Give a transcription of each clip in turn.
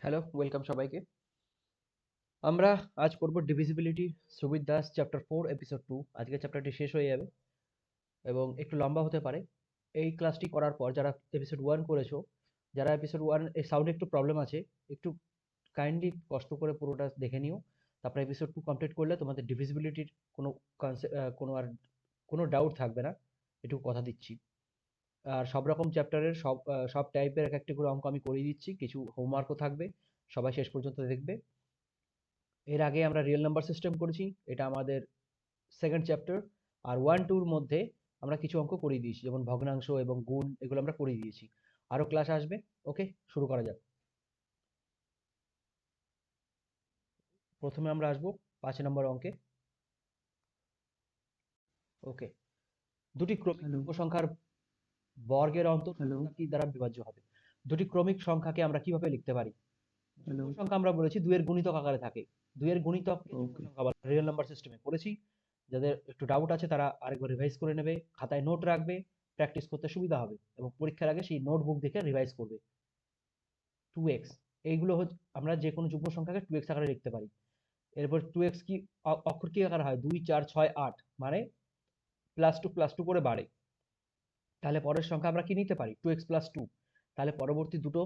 Hello, welcome সবাইকে। আমরা আজ করব divisibility Subid Das chapter 4 episode 2। আজকে চ্যাপ্টারটি শেষ হয়ে যাবে এবং একটু লম্বা হতে পারে। এই ক্লাসটি করার পর যারা এপিসোড 1 করেছো, যারা এপিসোড 1 এর সাউন্ডে একটু প্রবলেম আছে, একটু কাইন্ডলি কষ্ট করে পুরোটা দেখে নিও। তারপর এপিসোড 2 কমপ্লিট করলে তোমাদের ডিভিজিবিলিটির কোনো কোনো আর কোনো ডাউট থাকবে না। এটুকু কথা দিচ্ছি। আর সব রকম চ্যাপ্টারের সব টাইপের এক একটা করে অঙ্ক আমি করিয়ে দিচ্ছি। কিছু হোমওয়ার্কও থাকবে। সবাই শেষ পর্যন্ত দেখবে। এর আগে আমরা রিয়েল নাম্বার সিস্টেম করেছি, এটা আমাদের সেকেন্ড চ্যাপ্টার। আর 1-2 এর মধ্যে আমরা কিছু অঙ্ক করিয়ে দিয়েছি, যেমন ভগ্নাংশ এবং গুণ, এগুলো আমরা করিয়ে দিয়েছি। আরো ক্লাস আসবে। ওকে, শুরু করা যাক। প্রথমে আমরা আসবো 5 নম্বর অঙ্কে। ওকে, দুটি ক্রমিক হ্যালো, পূর্ণ সংখ্যার বর্গের অন্তর হ্যালো, কি দ্বারা বিভাজ্য হবে? দুটি ক্রমিক সংখ্যাকে আমরা কিভাবে লিখতে পারি? যুগ্ম হ্যালো। সংখ্যা আমরা বলেছি 2 এর গুণিতক আকারে থাকে। 2 এর গুণিতককে যুগ্ম ওকে, সংখ্যা বলা হয়। রিয়েল নাম্বার সিস্টেমে পড়েছি। যাদের একটু ডাউট আছে তারা আরেকবার রিভাইজ করে নেবে, খাতায় নোট রাখবে, প্র্যাকটিস করতে সুবিধা হবে এবং পরীক্ষার আগে সেই নোটবুক দেখে রিভাইজ করবে। 2x, এইগুলো হচ্ছে আমরা যে কোনো যুগ্ম সংখ্যাকে 2x আকারে লিখতে পারি। এরপর 2x কি অক্ষর কি আকারে হয়? 2 4 6 8, মানে +2 করে বাড়ে। তাহলে পরের সংখ্যা আমরা কি নিতে পারি? 2x+2। তাহলে পরবর্তী দুটো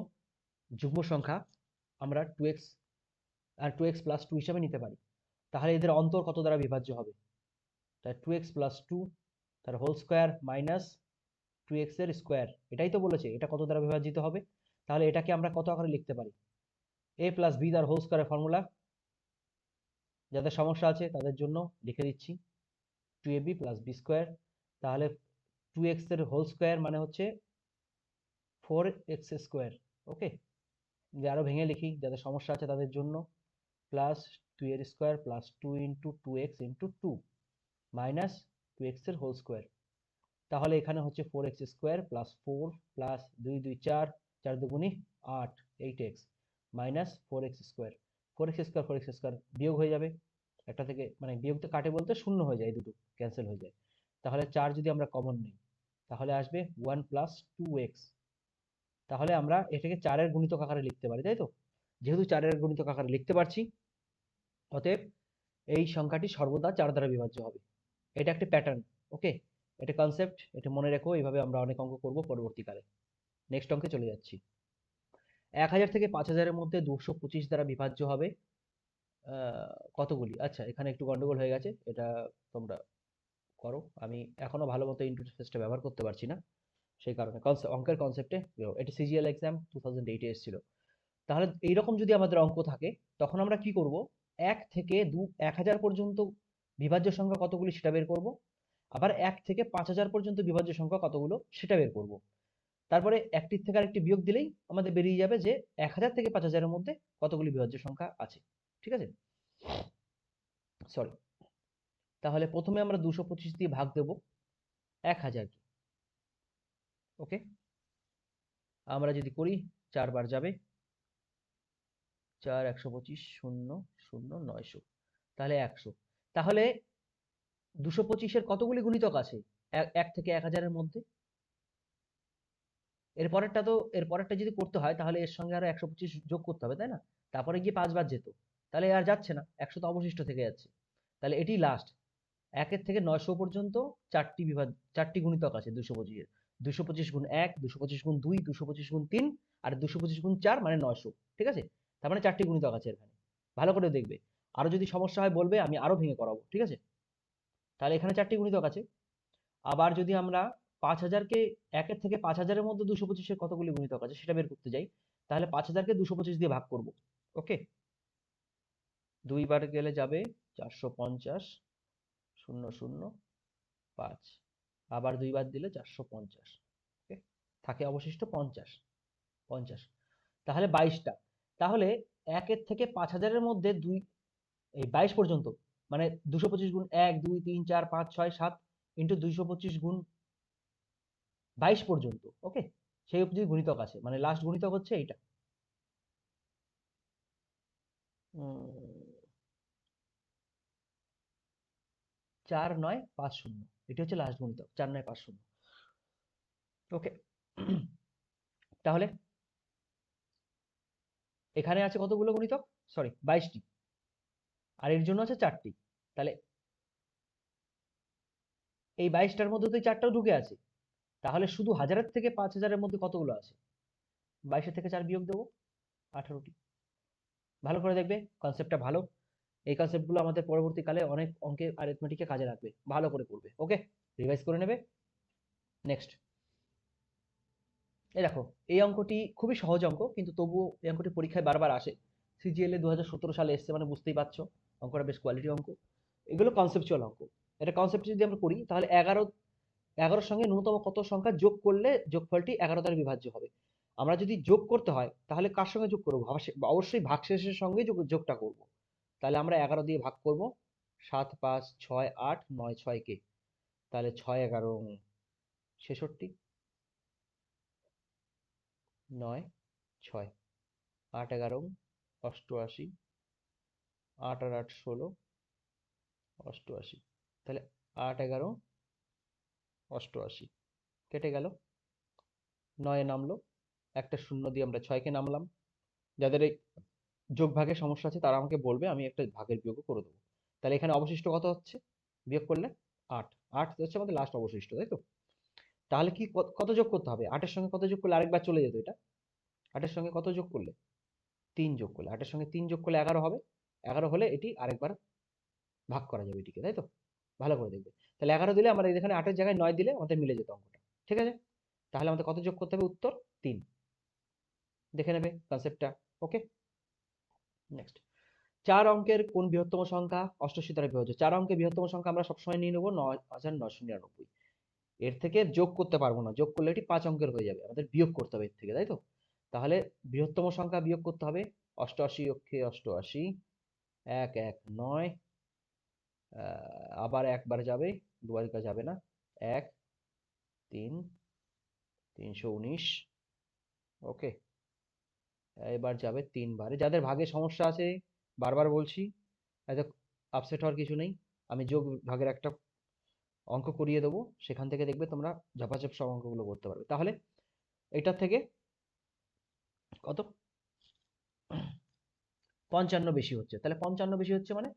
যুগ্ম সংখ্যা আমরা 2x আর 2x+2 হিসাবে নিতে পারি। তাহলে এদের অন্তর কত দ্বারা বিভাজ্য হবে? তাই 2x+2 তার হোল স্কোয়ার মাইনাস 2x এর স্কোয়ার, এটাই তো বলেছে এটা কত দ্বারা বিভাজিত হবে। তাহলে এটাকে আমরা কত আকারে লিখতে পারি? a প্লাস বি তার হোল স্কোয়ারের ফর্মুলা। যাদের সমস্যা আছে তাদের জন্য লিখে দিচ্ছি, 2ab প্লাস বি স্কোয়ার। তাহলে 2x এর হোল স্কোয়ার মানে হচ্ছে 4x স্কোয়ার। ওকে, যে আরো ভেঙে লিখি যাদের সমস্যা আছে তাদের জন্য, প্লাস 2 এর square plus 2 into 2x into 2 minus 2x এর হোল স্কোয়ার। তাহলে এখানে হচ্ছে 4x square plus 4 plus 2 2 4, 4 দুগুণি 8, 8x minus 4x square. 4x square 4x square বিয়োগ হয়ে যাবে একটা থেকে, মানে বিয়োগ তো কাটে বলতে শূন্য হয়ে যায়, দুটো ক্যান্সেল হয়ে যায়। তাহলে 4 যদি আমরা কমন নিই তাহলে আসবে 1 প্লাস 2x। তাহলে আমরা এটাকে 4 এর গুণিতক আকারে লিখতে পারি, তাই তো? যেহেতু 4 এর গুণিতক আকারে লিখতে পারছি, অতএব এই সংখ্যাটি সর্বদা 4 দ্বারা বিভাজ্য হবে। এটা একটা প্যাটার্ন। ওকে, এটা কনসেপ্ট, এটা মনে রেখো। এইভাবে আমরা অনেক অঙ্ক করব পরবর্তীকালে। নেক্সট অঙ্কে চলে যাচ্ছি। 1000 থেকে 5000 এর মধ্যে 225 দ্বারা বিভাজ্য হবে কতগুলি? আচ্ছা, এখানে একটু গন্ডগোল হয়ে গেছে, এটা তোমরা করো। আমি এখনো ভালো মতো ইন্টারফেসটা ব্যবহার করতে পারছি না, সেই কারণে অঙ্কের কনসেপ্টে এটি সিজিএল এক্সাম 2008 এ এসেছিল। তাহলে এইরকম যদি আমাদের অঙ্ক থাকে তখন আমরা কি করব? 1 থেকে 1000 পর্যন্ত বিভাজ্য সংখ্যা কতগুলি সেটা বের করব। আবার 1 থেকে 5000 পর্যন্ত বিভাজ্য সংখ্যা কতগুলো সেটা বের করব। তারপরে একটির থেকে আরেকটি বিয়োগ দিলেই আমাদের বেরিয়ে যাবে যে 1000 থেকে 5000 এর মধ্যে কতগুলি বিভাজ্য সংখ্যা আছে। ঠিক আছে? সরি। তাহলে প্রথমে আমরা 225 দিয়ে ভাগ দেব 1000 কে। ওকে, আমরা যদি করি 4 বার যাবে, 4 125 0 0 900, তাহলে 100। তাহলে 225 এর কতগুলি গুণিতক আছে 1 থেকে 1000 এর মধ্যে? এর পরেরটা যদি করতে হয় তাহলে এর সঙ্গে আরো 125 যোগ করতে হবে, তাই না? তারপরে গিয়ে 5 বার যেত, তাহলে আর যাচ্ছে না, 100 তো অবশিষ্ট থেকে যাচ্ছে। তাহলে এটি লাস্ট। 1 এর থেকে 900 পর্যন্ত চারটি গুণিতক আছে 225 এর। 225 গুণ 1, 225 গুণ 2, 225 গুণ 3 আর 225 গুণ 4 মানে 900। ঠিক আছে? তার মানে চারটি গুণিতক আছে এখানে। ভালো করে দেখবে। আরো যদি সমস্যা হয় বলবে, আমি আরো ভেঙে করাবো। ঠিক আছে? তাহলে এখানে চারটি গুণিতক আছে। আবার যদি আমরা 5000 কে 1 এর থেকে 5000 এর মধ্যে 225 এর কতগুলি গুণিতক আছে সেটা বের করতে যাই, তাহলে 5000 কে 225 দিয়ে ভাগ করব। ওকে, 2 বার গেলে যাবে 450 0 0 5, আবার 2 বার দিলে 450। ওকে, থাকে অবশিষ্ট 50। 50, তাহলে 22টা। তাহলে 1 এর থেকে 5000 এর মধ্যে এই 22 পর্যন্ত, মানে 225 গুণ 1 2 3 4 5 6 7 ইন্টু 225 গুণ 22 পর্যন্ত। ওকে, সেই অবধি গুণিতক আছে, মানে লাস্ট গুণিতক হচ্ছে এইটা। 4950, এটা হচ্ছে লাস্ট গুণিতক 4950। ওকে, তাহলে এখানে আছে কতগুলো গুণিতক, সরি 22টি, আর এর জন্য আছে 4টি। তাহলে এই 22টার মধ্যে তো 4টাও ঢুকে আছে, তাহলে শুধু 1000-এর থেকে 5000-এর মধ্যে কতগুলো আছে? 22-এর থেকে 4 বিয়োগ দেবো, 18টি। ভালো করে দেখবে, কনসেপ্টটা ভালো। এই কনসেপ্টগুলো আমাদের পরবর্তীকালে অনেক অঙ্কে অ্যারিথমেটিকে কাজে লাগবে, ভালো করে করবে। ওকে, রিভাইজ করে নেবে। নেক্সট, এই দেখো, এই অঙ্কটি খুবই সহজ অঙ্ক, কিন্তু তবুও এই অঙ্কটি পরীক্ষায় বারবার আসে। সিজিএল এ 2017 সালে এসছে, মানে বুঝতেই পারছো অঙ্কটা বেশ কোয়ালিটি অঙ্ক। এগুলো কনসেপচুয়াল অঙ্ক। এটা কনসেপ্ট যদি আমরা করি, তাহলে 11 সঙ্গে ন্যূনতম কত সংখ্যা যোগ করলে যোগফলটি 11 দ্বারা বিভাজ্য হবে। আমরা যদি যোগ করতে হয়, তাহলে কার সঙ্গে যোগ করবো? অবশ্যই ভাগশেষের সঙ্গে যোগটা করব। তাহলে আমরা 11 দিয়ে ভাগ করব, 7, 5, 6, 8, 9, 6 কে। তাহলে 6, 11, 66, 9, 6, 8, 11, 88, 8 আর 8, 16, 88। তাহলে 8, 11, 88 কেটে গেল, 9 নামলো, একটা শূন্য দিয়ে আমরা 6 কে নামলাম। যাদের এই যোগ ভাগের সমস্যা আছে তারা আমাকে বলবে, আমি একটা ভাগের বিয়োগও করে দেবো। তাহলে এখানে অবশিষ্ট কত হচ্ছে? বিয়োগ করলে 8। 8 হচ্ছে আমাদের লাস্ট অবশিষ্ট, তাই তো? তাহলে কি কত যোগ করতে হবে? 8 এর সঙ্গে কত যোগ করলে আরেকবার চলে যেত এটা? 8 এর সঙ্গে কত যোগ করলে? 3 যোগ করলে, 8 এর সঙ্গে 3 যোগ করলে 11 হবে। 11 হলে এটি আরেকবার ভাগ করা যাবে এটিকে, তাই তো? ভালো করে দেখবে। তাহলে 11 দিলে আমরা এখানে 8 এর জায়গায় 9 দিলে আমাদের মিলে যেত অঙ্কটা। ঠিক আছে? তাহলে আমাদের কত যোগ করতে হবে? উত্তর 3। দেখে নেবে কনসেপ্টটা। ওকে, নেক্সট, 4 অঙ্কের কোন বৃহত্তম সংখ্যা 88 দ্বারা বিভাজ্য? 4 অঙ্কের বৃহত্তম সংখ্যা আমরা সবসময় নিয়ে নেবো 9999। এর থেকে যোগ করতে পারবো না, যোগ করলে এটি 5 অঙ্কের হয়ে যাবে, আমাদের বিয়োগ করতে হবে এর থেকে, তাই তো? তাহলে বৃহত্তম সংখ্যা বিয়োগ করতে হবে, 88 অক্ষে 88, 1 1 9, আবার একবার যাবে, দুবার যাবে না, 1 3 319। ওকে, এবার যাবে 3 বারে। যাদের ভাগের সমস্যা আছে, বারবার বলছি, এত আপসেট হওয়ার কিছু নেই। আমি যোগ ভাগের একটা অঙ্ক করিয়ে দেবো, সেখান থেকে দেখবে তোমরা ঝপাঝপ সব অঙ্কগুলো করতে পারবে। তাহলে এটার থেকে কত? 55 বেশি হচ্ছে। তাহলে 55 বেশি হচ্ছে মানে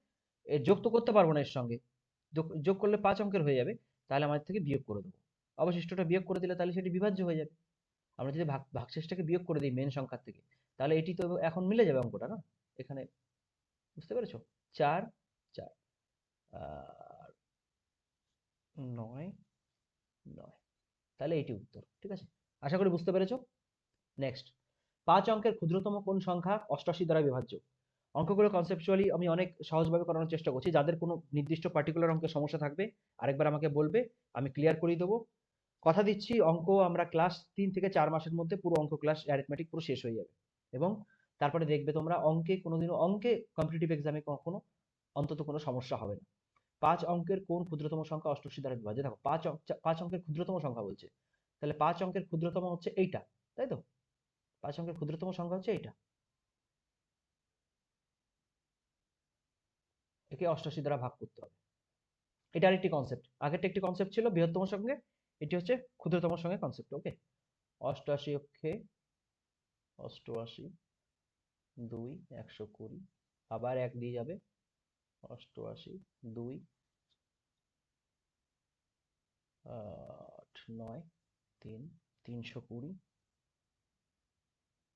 যোগ তো করতে পারবো না এর সঙ্গে, যোগ করলে 5 অঙ্কের হয়ে যাবে। তাহলে আমাদের থেকে বিয়োগ করে দেবো, অবশিষ্টটা বিয়োগ করে দিলে তাহলে সেটি বিভাজ্য হয়ে যাবে। আমরা যদি ভাগশেষটাকে বিয়োগ করে দিই মেন সংখ্যার থেকে, তাহলে এটি তো এখন মিলে যাবে অঙ্কটা, না? এখানে বুঝতে পেরেছো? 4 4 আর 9 9, তাহলে এটি উত্তর। ঠিক আছে, আশা করি বুঝতে পেরেছো। নেক্সট, 5 অঙ্কের ক্ষুদ্রতম কোন সংখ্যা 88 দ্বারা বিভাজ্য? অঙ্কগুলো কনসেপচুয়ালি আমি অনেক সহজভাবে করানোর চেষ্টা করছি। যাদের কোনো নির্দিষ্ট পার্টিকুলার অঙ্কের সমস্যা থাকবে, আরেকবার আমাকে বলবে, আমি ক্লিয়ার করিয়ে দেবো। কথা দিচ্ছি, অঙ্ক আমরা ক্লাস 3 থেকে 4 মাসের মধ্যে পুরো অঙ্ক ক্লাস অ্যারিথমেটিক পুরো শেষ হয়ে যাবে, এবং তারপরে দেখবে তোমরা অঙ্কে কোনোদিনও, অঙ্কে কম্পিটিটিভ এক্সামে কখনো অন্তত কোনো সমস্যা হবে না। 5 অঙ্কের কোন ক্ষুদ্রতম সংখ্যা 88 দ্বারা বিভাজ্য? দেখো, 5 অঙ্কের ক্ষুদ্রতম সংখ্যা বলছে, তাহলে 5 অঙ্কের ক্ষুদ্রতম হচ্ছে এইটা, তাই তো? 5 অঙ্কের ক্ষুদ্রতম সংখ্যা হচ্ছে এইটা, একে 88 দ্বারা ভাগ করতে হবে। এটা আরেকটি কনসেপ্ট, আগেরটা একটি কনসেপ্ট ছিল বৃহত্তম সঙ্গে, এটি হচ্ছে ক্ষুদ্রতম সঙ্গে কনসেপ্ট। ওকে, 88 অক্ষে 88, 2 120, আবার 1 দিয়ে যাবে, 88 2 8 9 3 320।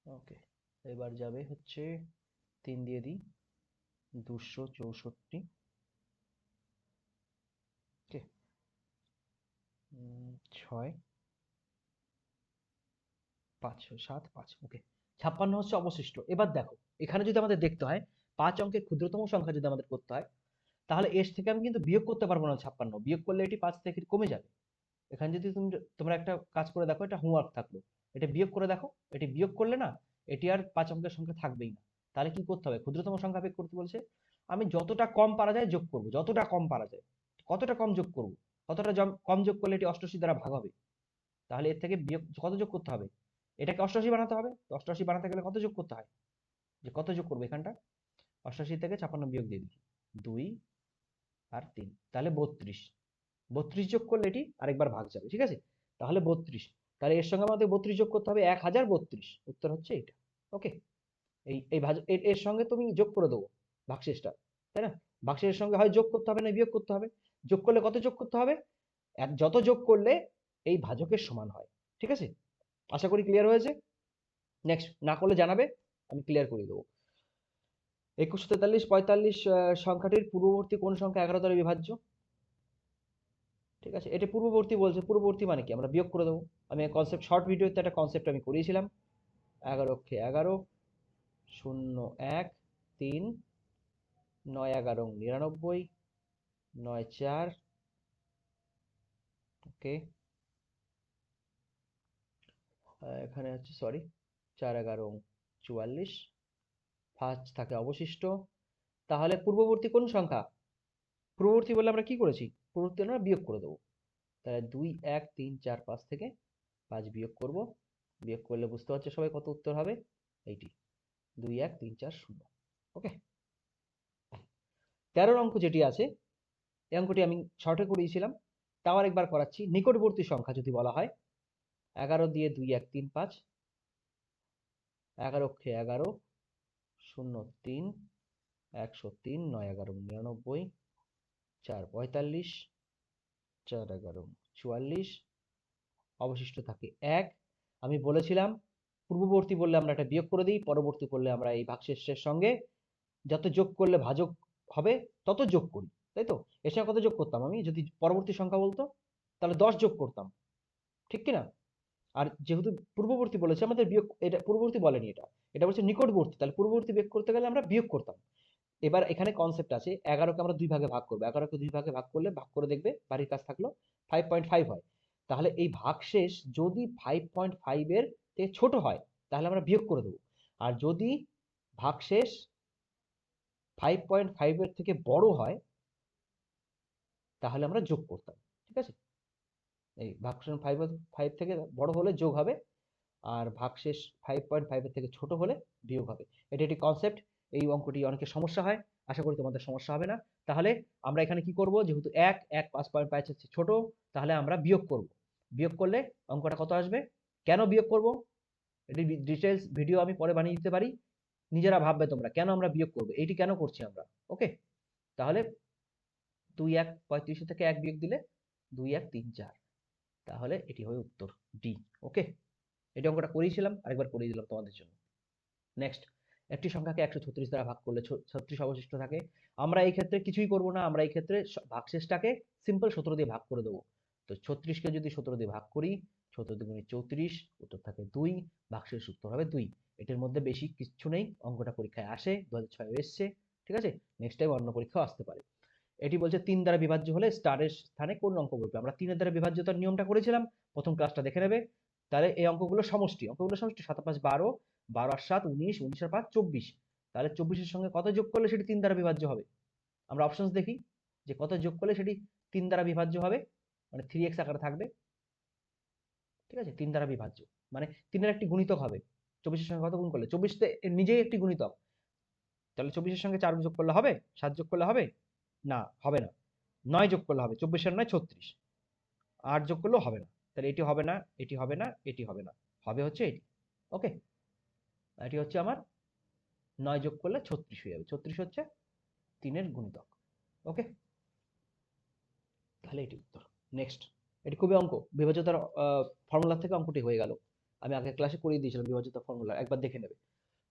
ওকে, এবার যাবে হচ্ছে 3 দিয়ে দিই, 264। ওকে, 6 5 7 5। ওকে, 56 হচ্ছে অবশিষ্ট। এবার দেখো, এখানে যদি আমাদের দেখতে হয় 5 অঙ্কের ক্ষুদ্রতম সংখ্যা যদি আমাদের করতে হয়, তাহলে এর থেকে আমি কিন্তু বিয়োগ করতে পারবো না। 56 বিয়োগ করলে এটি 5 থেকে কমে যাবে। এখানে যদি তোমরা একটা কাজ করে দেখো, এটা হোমওয়ার্ক থাকলো, এটা বিয়োগ করে দেখো, এটি বিয়োগ করলে না, এটি আর 5 অঙ্কের সংখ্যা থাকবেই না। তাহলে কি করতে হবে? ক্ষুদ্রতম সংখ্যা বিয়োগ করতে বলছে, আমি যতটা কম পারা যায় যোগ করব, যতটা কম পারা যায়। কতটা কম যোগ করব? কতটা কম যোগ করলে এটি 88 দ্বারা ভাগ হবে? তাহলে এর থেকে বিয়োগ কত যোগ করতে হবে? এটাকে 88 বানাতে হবে। 88 বানাতে গেলে কত যোগ করতে হয়? যে কত যোগ করবো এখানটা? 88 থেকে 56 বিয়োগ দিয়ে দিচ্ছি, 2 আর 3, তাহলে 32। 32 যোগ করলে এটি আরেকবার ভাগ যাবে, ঠিক আছে? তাহলে 32, তাহলে এর সঙ্গে আমাদের 32 যোগ করতে হবে, 1032। উত্তর হচ্ছে এটা। ওকে, এই এই ভাজ এর সঙ্গে তুমি যোগ করে দেবো ভাগশেষটা, তাই না? ভাগশেষের সঙ্গে হয় যোগ করতে হবে না বিয়োগ করতে হবে। যোগ করলে কত যোগ করতে হবে? যত যোগ করলে এই ভাজকের সমান হয়। ঠিক আছে? আশা করি ক্লিয়ার হয়েছে। নেক্সট, না করলে জানাবে, আমি ক্লিয়ার করে দেবো। 21, 43, 45 সংখ্যাটির পূর্ববর্তী কোন সংখ্যা 11 দ্বারা বিভাজ্য? ঠিক আছে, এটা পূর্ববর্তী বলছে, পূর্ববর্তী মানে কি আমরা বিয়োগ করে দেবো। আমি কনসেপ্ট শর্ট ভিডিওতে একটা কনসেপ্ট আমি করিয়েছিলাম। 11 11, 0 1 3, 9 11 99, 9 4, ওকে, এখানে হচ্ছে সরি 4 11 44, 5 থাকে অবশিষ্ট। তাহলে পূর্ববর্তী কোন সংখ্যা? পূর্ববর্তী বলে আমরা কি করেছি? পূর্ববর্তী আমরা বিয়োগ করে দেবো। তাহলে 2 1 3 4 5 থেকে 5 বিয়োগ করব। বিয়োগ করলে বুঝতে পারছো সবাই কত উত্তর হবে? এইটি 2 1 3 4 0। ওকে, 13 অঙ্ক যেটি আছে এই অঙ্কটি আমি শর্টে করিয়েছিলাম, তাও আরেকবার করাচ্ছি। নিকটবর্তী সংখ্যা যদি বলা হয় 11 দিয়ে 2 1 3 5, 11 11, 0 3, 103, 9 11 99, 4 45, 4 11 44, অবশিষ্ট থাকে 1। আমি বলেছিলাম পূর্ববর্তী বললে আমরা এটা বিয়োগ করে দিই, পরবর্তী করলে আমরা এই ভাগশেষের সঙ্গে যত যোগ করলে ভাজক হবে তত যোগ করি, তাই তো? এর সঙ্গে কত যোগ করতাম? আমি যদি পরবর্তী সংখ্যা বলতো তাহলে 10 যোগ করতাম, ঠিক কি না? আর যেহেতু পূর্ববর্তী বলেছে আমাদের বিয়োগ, এটা পূর্ববর্তী বলেনি, এটা এটা বলছে নিকটবর্তী, তাহলে পূর্ববর্তী বিয়োগ করতে গেলে আমরা বিয়োগ করতাম। এবার এখানে কনসেপ্ট আছে 11কে আমরা দুই ভাগে ভাগ করবো, 11কে দুই ভাগে ভাগ করলে ভাগ করে দেখবে বাড়ির কাজ থাকলো 5.5 হয়। তাহলে এই ভাগশেষ যদি 5.5 এর থেকে ছোট হয় তাহলে আমরা বিয়োগ করে দেবো, আর যদি ভাগশেষ 5.5 এর থেকে বড় হয় তাহলে আমরা যোগ করতাম। ঠিক আছে, এই ভাগশেষ 5 থেকে বড় হলে যোগ হবে, আর ভাগশেষ 5.5 এর থেকে ছোট হলে বিয়োগ হবে। এটি একটি কনসেপ্ট। এই অঙ্কটি অনেকের সমস্যা হয়, আশা করি তোমাদের সমস্যা হবে না। তাহলে আমরা এখানে কি করব, যেহেতু 1 1 5.5 হচ্ছে ছোট, তাহলে আমরা বিয়োগ করব। বিয়োগ করলে অঙ্কটা কত আসবে? কেন বিয়োগ করব এটি ডিটেলস ভিডিও আমি পরে বানিয়ে দিতে পারি, নিজেরা ভাববে তোমরা কেন আমরা বিয়োগ করব, এইটি কেন করছি আমরা। ওকে, তাহলে 2 1 35 থেকে 1 বিয়োগ দিলে 2 1 3 4, তাহলে এটি হয় উত্তর ডি। ওকে, এই অঙ্কটা করিয়েছিলাম, আরেকবার করিয়ে দিলাম তোমাদের জন্য। নেক্সট, একটি সংখ্যাকে 136 দ্বারা ভাগ করলে 36 অবশিষ্ট থাকে। আমরা এই ক্ষেত্রে কিছুই করব না, আমরা এই ক্ষেত্রে ভাগশেষটাকে সিম্পল 17 দিয়ে ভাগ করে দেবো। তো 36কে যদি 17 দিয়ে ভাগ করি, 17 দুগুণে 34, উত্তর থাকে 2, ভাগশেষ উত্তর হবে 2। এটির মধ্যে বেশি কিছু নেই, অঙ্কটা পরীক্ষায় আসে, 2006 এসছে। ঠিক আছে, নেক্সট টাইম অন্য পরীক্ষাও আসতে পারে। এটি বলছে 3 দ্বারা বিভাজ্য হলে স্টারের স্থানে কোন অঙ্ক বসবে। আমরা 3 এর দ্বারা বিভাজ্যতার নিয়মটা করেছিলাম, প্রথম ক্লাসটা দেখে নেবে। তাহলে এই অঙ্কগুলো সমষ্টি, 7 5 12, 12 আর 7 19, 19 আর 5 24। তাহলে 24 এর সঙ্গে কত যোগ করলে সেটি 3 দ্বারা বিভাজ্য হবে? আমরা অপশনস দেখি যে কত যোগ করলে সেটি 3 দ্বারা বিভাজ্য হবে, মানে 3x আকারে থাকবে। ঠিক আছে, 3 দ্বারা বিভাজ্য মানে 3 এর একটি গুণিতক হবে। 24 এর সঙ্গে কত গুণ করলে? 24 নিজেই একটি গুণিতক, তাহলে 24 এর সঙ্গে 4 যোগ করলে হবে, 7 যোগ করলে হবে না, হবে না। 9 যোগ করলে হবে, 24 এর 9 36, 8 যোগ করলেও হবে না। তাহলে এটি হবে না, এটি হবে না, এটি হবে না, হবে হচ্ছে এটি। ওকে, এটি হচ্ছে আমার 9 যোগ করলে 36 হয়ে যাবে, 36 হচ্ছে 3 এর গুণিতক। ওকে, তাহলে এটি উত্তর। নেক্সট, এটি খুবই অঙ্ক, বিভাজ্যতার ফর্মুলা থেকে অঙ্কটি হয়ে গেল। আমি আগের ক্লাসে করিয়ে দিয়েছিলাম বিভাজ্যতার ফর্মুলা, একবার দেখে নেবে।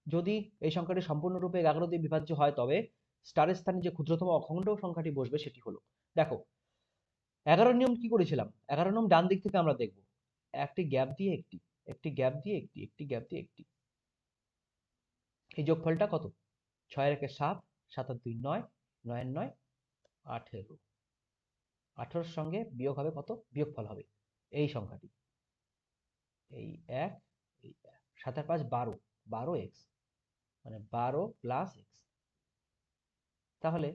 যদি এই সংখ্যাটি সম্পূর্ণরূপে 11 দিয়ে বিভাজ্য হয় তবে স্টারের স্থানে যে ক্ষুদ্রতম অখণ্ড সংখ্যাটি বসবে সেটি হলো, দেখো 11 নিয়ম কি করেছিলাম, 11 নিয়ম ডান দিক থেকে আমরা দেখব, একটি গ্যাপ দিয়ে একটি, একটি গ্যাপ দিয়ে একটি, একটি গ্যাপ দিয়ে একটি। এই যোগফলটা কত? 6 এর 1 7, 7 আর 2 9, 9 এর 9 18, 18 সঙ্গে বিয়োগ হবে কত? বিয়োগফল হবে এই সংখ্যাটি, এই 1, এই 1, 7 আর 5 12, 12x, মানে 12 প্লাস x। তাহলে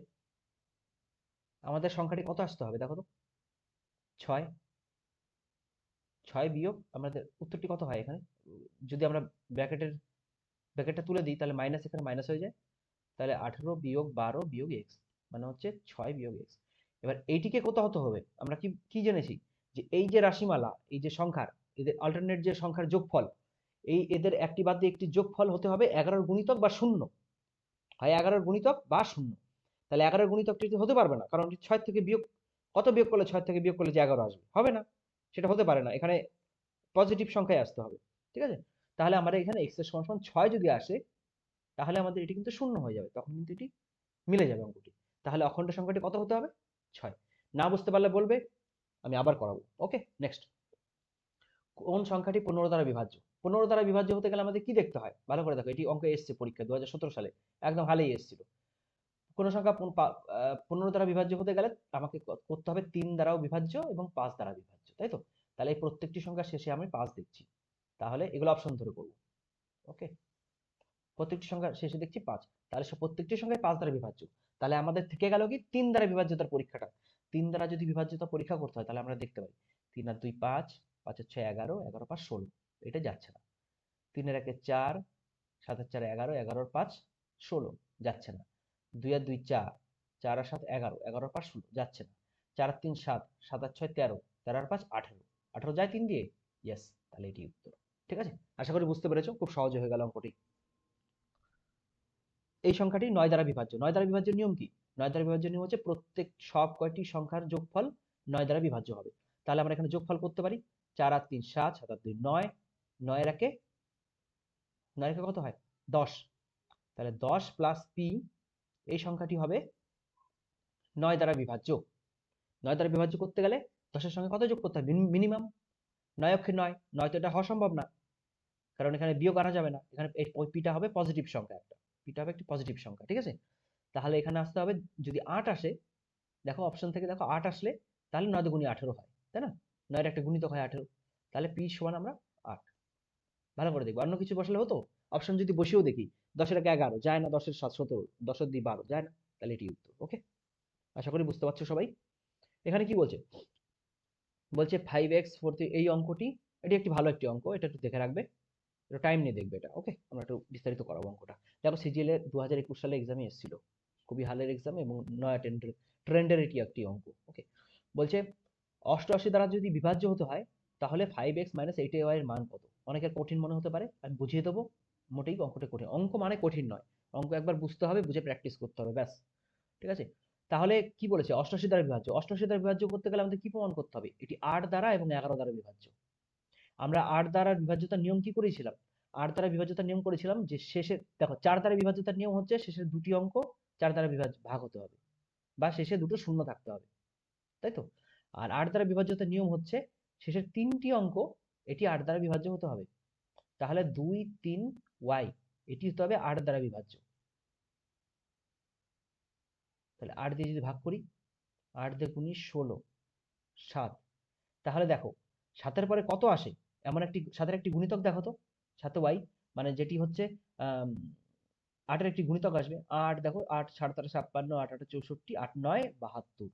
আমাদের সংখ্যাটি কত আসতে হবে দেখো তো? 6, 6 বিয়োগ আমাদের উত্তরটি কত হয় এখানে? যদি আমরা ব্র্যাকেটটা তুলে দিই তাহলে মাইনাস এখানে মাইনাস হয়ে যায়, তাহলে 18 বিয়োগ 12 বিয়োগ x, মানে হচ্ছে 6 বিয়োগ x। এবার এইটিকে কত হতে হবে? আমরা কি কি জেনেছি যে এই যে রাশিমালা, এই যে সংখ্যার, এদের অল্টারনেট যে সংখ্যার যোগফল, এদের একটি বাদ দিয়ে একটি যোগফল হতে হবে 11 গুণিতক বা শূন্য, হয় 11 গুণিতক বা শূন্য। তাহলে 11 গুণিতকটি হতে পারবে না, কারণ 6 থেকে বিয়োগ, কত বিয়োগ করলে 6 থেকে বিয়োগ করলে যে 11 আসবে, হবে না, সেটা হতে পারে না। এখানে পজিটিভ সংখ্যায় আসতে হবে, ঠিক আছে। তাহলে আমাদের এখানে x এর সমান 6 যদি আসে, তাহলে আমাদের এটি কিন্তু শূন্য হয়ে যাবে, তখন কিন্তু এটি মিলে যাবে অঙ্কটি। তাহলে অখণ্ড সংখ্যাটি কত হতে হবে? 6। না বুঝতে পারলে বলবে, আমি আবার করাবো। ওকে, নেক্সট। কোন সংখ্যাটি 15 দ্বারা বিভাজ্য? 15 দ্বারা বিভাজ্য হতে গেলে আমাদের কি দেখতে হয়? ভালো করে দেখো, এটি অঙ্ক এসছে পরীক্ষা 2017 সালে, একদম হালেই এসেছিল। কোন সংখ্যা 15 দ্বারা বিভাজ্য হতে গেলে আমাকে করতে হবে 3 দ্বারাও বিভাজ্য এবং 5 দ্বারা বিভাজ্য, তাই তো? তাহলে এই প্রত্যেকটি সংখ্যার শেষে আমি 5 দেখছি, তাহলে এগুলো অপশন ধরে করব। ওকে, প্রত্যেকটি সংখ্যার শেষে দেখছি 5, তাহলে প্রত্যেকটি সংখ্যায় 5 দ্বারা বিভাজ্য। তাহলে আমাদের থেকে গেল কি 3 দ্বারা বিভাজ্যতার পরীক্ষাটা। 3 দ্বারা যদি বিভাজ্যতা পরীক্ষা করতে হয়, তাহলে আমরা দেখতে পাই 3 আর 2 5, 5 আর 6 11, 11 5 16, এটা যাচ্ছে না। 3 এর 1 4, 7 আর 4 11, 11 আর 5 16, যাচ্ছে না। 2 আর 2 4, 4 আর 7 11, 11 আর 5 16, যাচ্ছে না। 4 আর 3 7, 7 আর 6 13, 13 আর 5 18, 18 যায় 3 দিয়ে, ইয়েস, তাহলে এটি উত্তর। ঠিক আছে, আশা করি বুঝতে পেরেছো, খুব সহজে হয়ে গেল অঙ্কটি। এই সংখ্যাটি 9 দ্বারা বিভাজ্য। 9 দ্বারা বিভাজ্যের নিয়ম কি? 9 দ্বারা বিভাজ্যের নিয়ম হচ্ছে প্রত্যেক সব কয়টি সংখ্যার যোগফল 9 দ্বারা বিভাজ্য হবে। তাহলে আমরা এখানে যোগফল করতে পারি, 4 আর 3 7, 7 আর 2 9, 9 এর একে 9 এর কত হয়? 10। তাহলে 10 প্লাস পি, এই সংখ্যাটি হবে 9 দ্বারা বিভাজ্য। 9 দ্বারা বিভাজ্য করতে গেলে 10 এর সঙ্গে কত যোগ করতে হবে? মিনিমাম 9 অক্ষে 9, 9 তো এটা হওয়া সম্ভব না, কারণ এখানে বিয়োগ আনা যাবে না। এখানে ওই পিটা হবে পজিটিভ সংখ্যা, একটা পিটা হবে একটি পজিটিভ সংখ্যা, ঠিক আছে। তাহলে এখানে আসতে হবে, যদি 8 আসে, দেখো অপশন থেকে দেখো 8 আসলে, তাহলে 9 দুগুণে 18 হয়, তাই না? 9 এর একটা গুণিতক হয় 18, তাহলে পি সমান আমরা 8। ভালো করে দেখবো, অন্য কিছু বসলে হতো, অপশন যদি বসিয়েও দেখি, 10 এর 11 যায় না, 10 এর 7 17, 10 এর 2 12 যায় না, তাহলে এটি উত্তর। ওকে, আশা করি বুঝতে পারছো সবাই। এখানে কি বলছে? বলছে 5x 4, এই অঙ্কটি, এটি একটি ভালো একটি অঙ্ক, এটা একটু দেখে রাখবে, একটু টাইম নিয়ে দেখবে এটা। ওকে, আমরা একটু বিস্তারিত করাবো অঙ্কটা। দেখো সিজিএল এর 2021 সালে এক্সামে এসেছিল, খুবই হালের এক্সাম এবং নয়া ট্রেন্ডের এটি একটি অঙ্ক। ওকে, বলছে 88 দ্বারা যদি বিভাজ্য হতে হয়, তাহলে 5x - 8ay এর মান কত? অনেকের কঠিন মনে হতে পারে, আমি বুঝিয়ে দেবো। মোটেই অঙ্কটা কঠিন, অঙ্ক মানে কঠিন নয়, অঙ্ক একবার বুঝতে হবে, বুঝে প্র্যাকটিস করতে হবে, ব্যাস। ঠিক আছে, তাহলে কি বলেছে? 88 দ্বারা বিভাজ্য। 88 দ্বারা বিভাজ্য করতে গেলে আমাদের কি প্রমাণ করতে হবে? এটি 8 দ্বারা এবং 11 দ্বারা বিভাজ্য। আমরা 8 দ্বারা বিভাজ্যতার নিয়ম কি করেছিলাম? 8 দ্বারা বিভাজ্যতার নিয়ম করেছিলাম যে শেষে, দেখো 4 দ্বারা বিভাজ্যতার নিয়ম হচ্ছে শেষের দুটি অঙ্ক 4 দ্বারা ভাগ হতে হবে, বা শেষে দুটো শূন্য থাকতে হবে, তাই তো? আর 8 দ্বারা বিভাজ্যতার নিয়ম হচ্ছে শেষের 3টি অঙ্ক এটি 8 দ্বারা বিভাজ্য হতে হবে। তাহলে 2 3 y, এটি হতে হবে 8 দ্বারা বিভাজ্য। তাহলে 8 দিয়ে যদি ভাগ করি, 8 দিয়ে গুণি 16, 7, তাহলে দেখো 7 এর পরে কত আসে? এমন একটি 7 এর একটি গুণিতক দেখো তো, 7 y, মানে যেটি হচ্ছে 8 এর একটি গুণিতক আসবে। 8 দেখো, 8 7 7 56, 8 8 64, 8 9 72,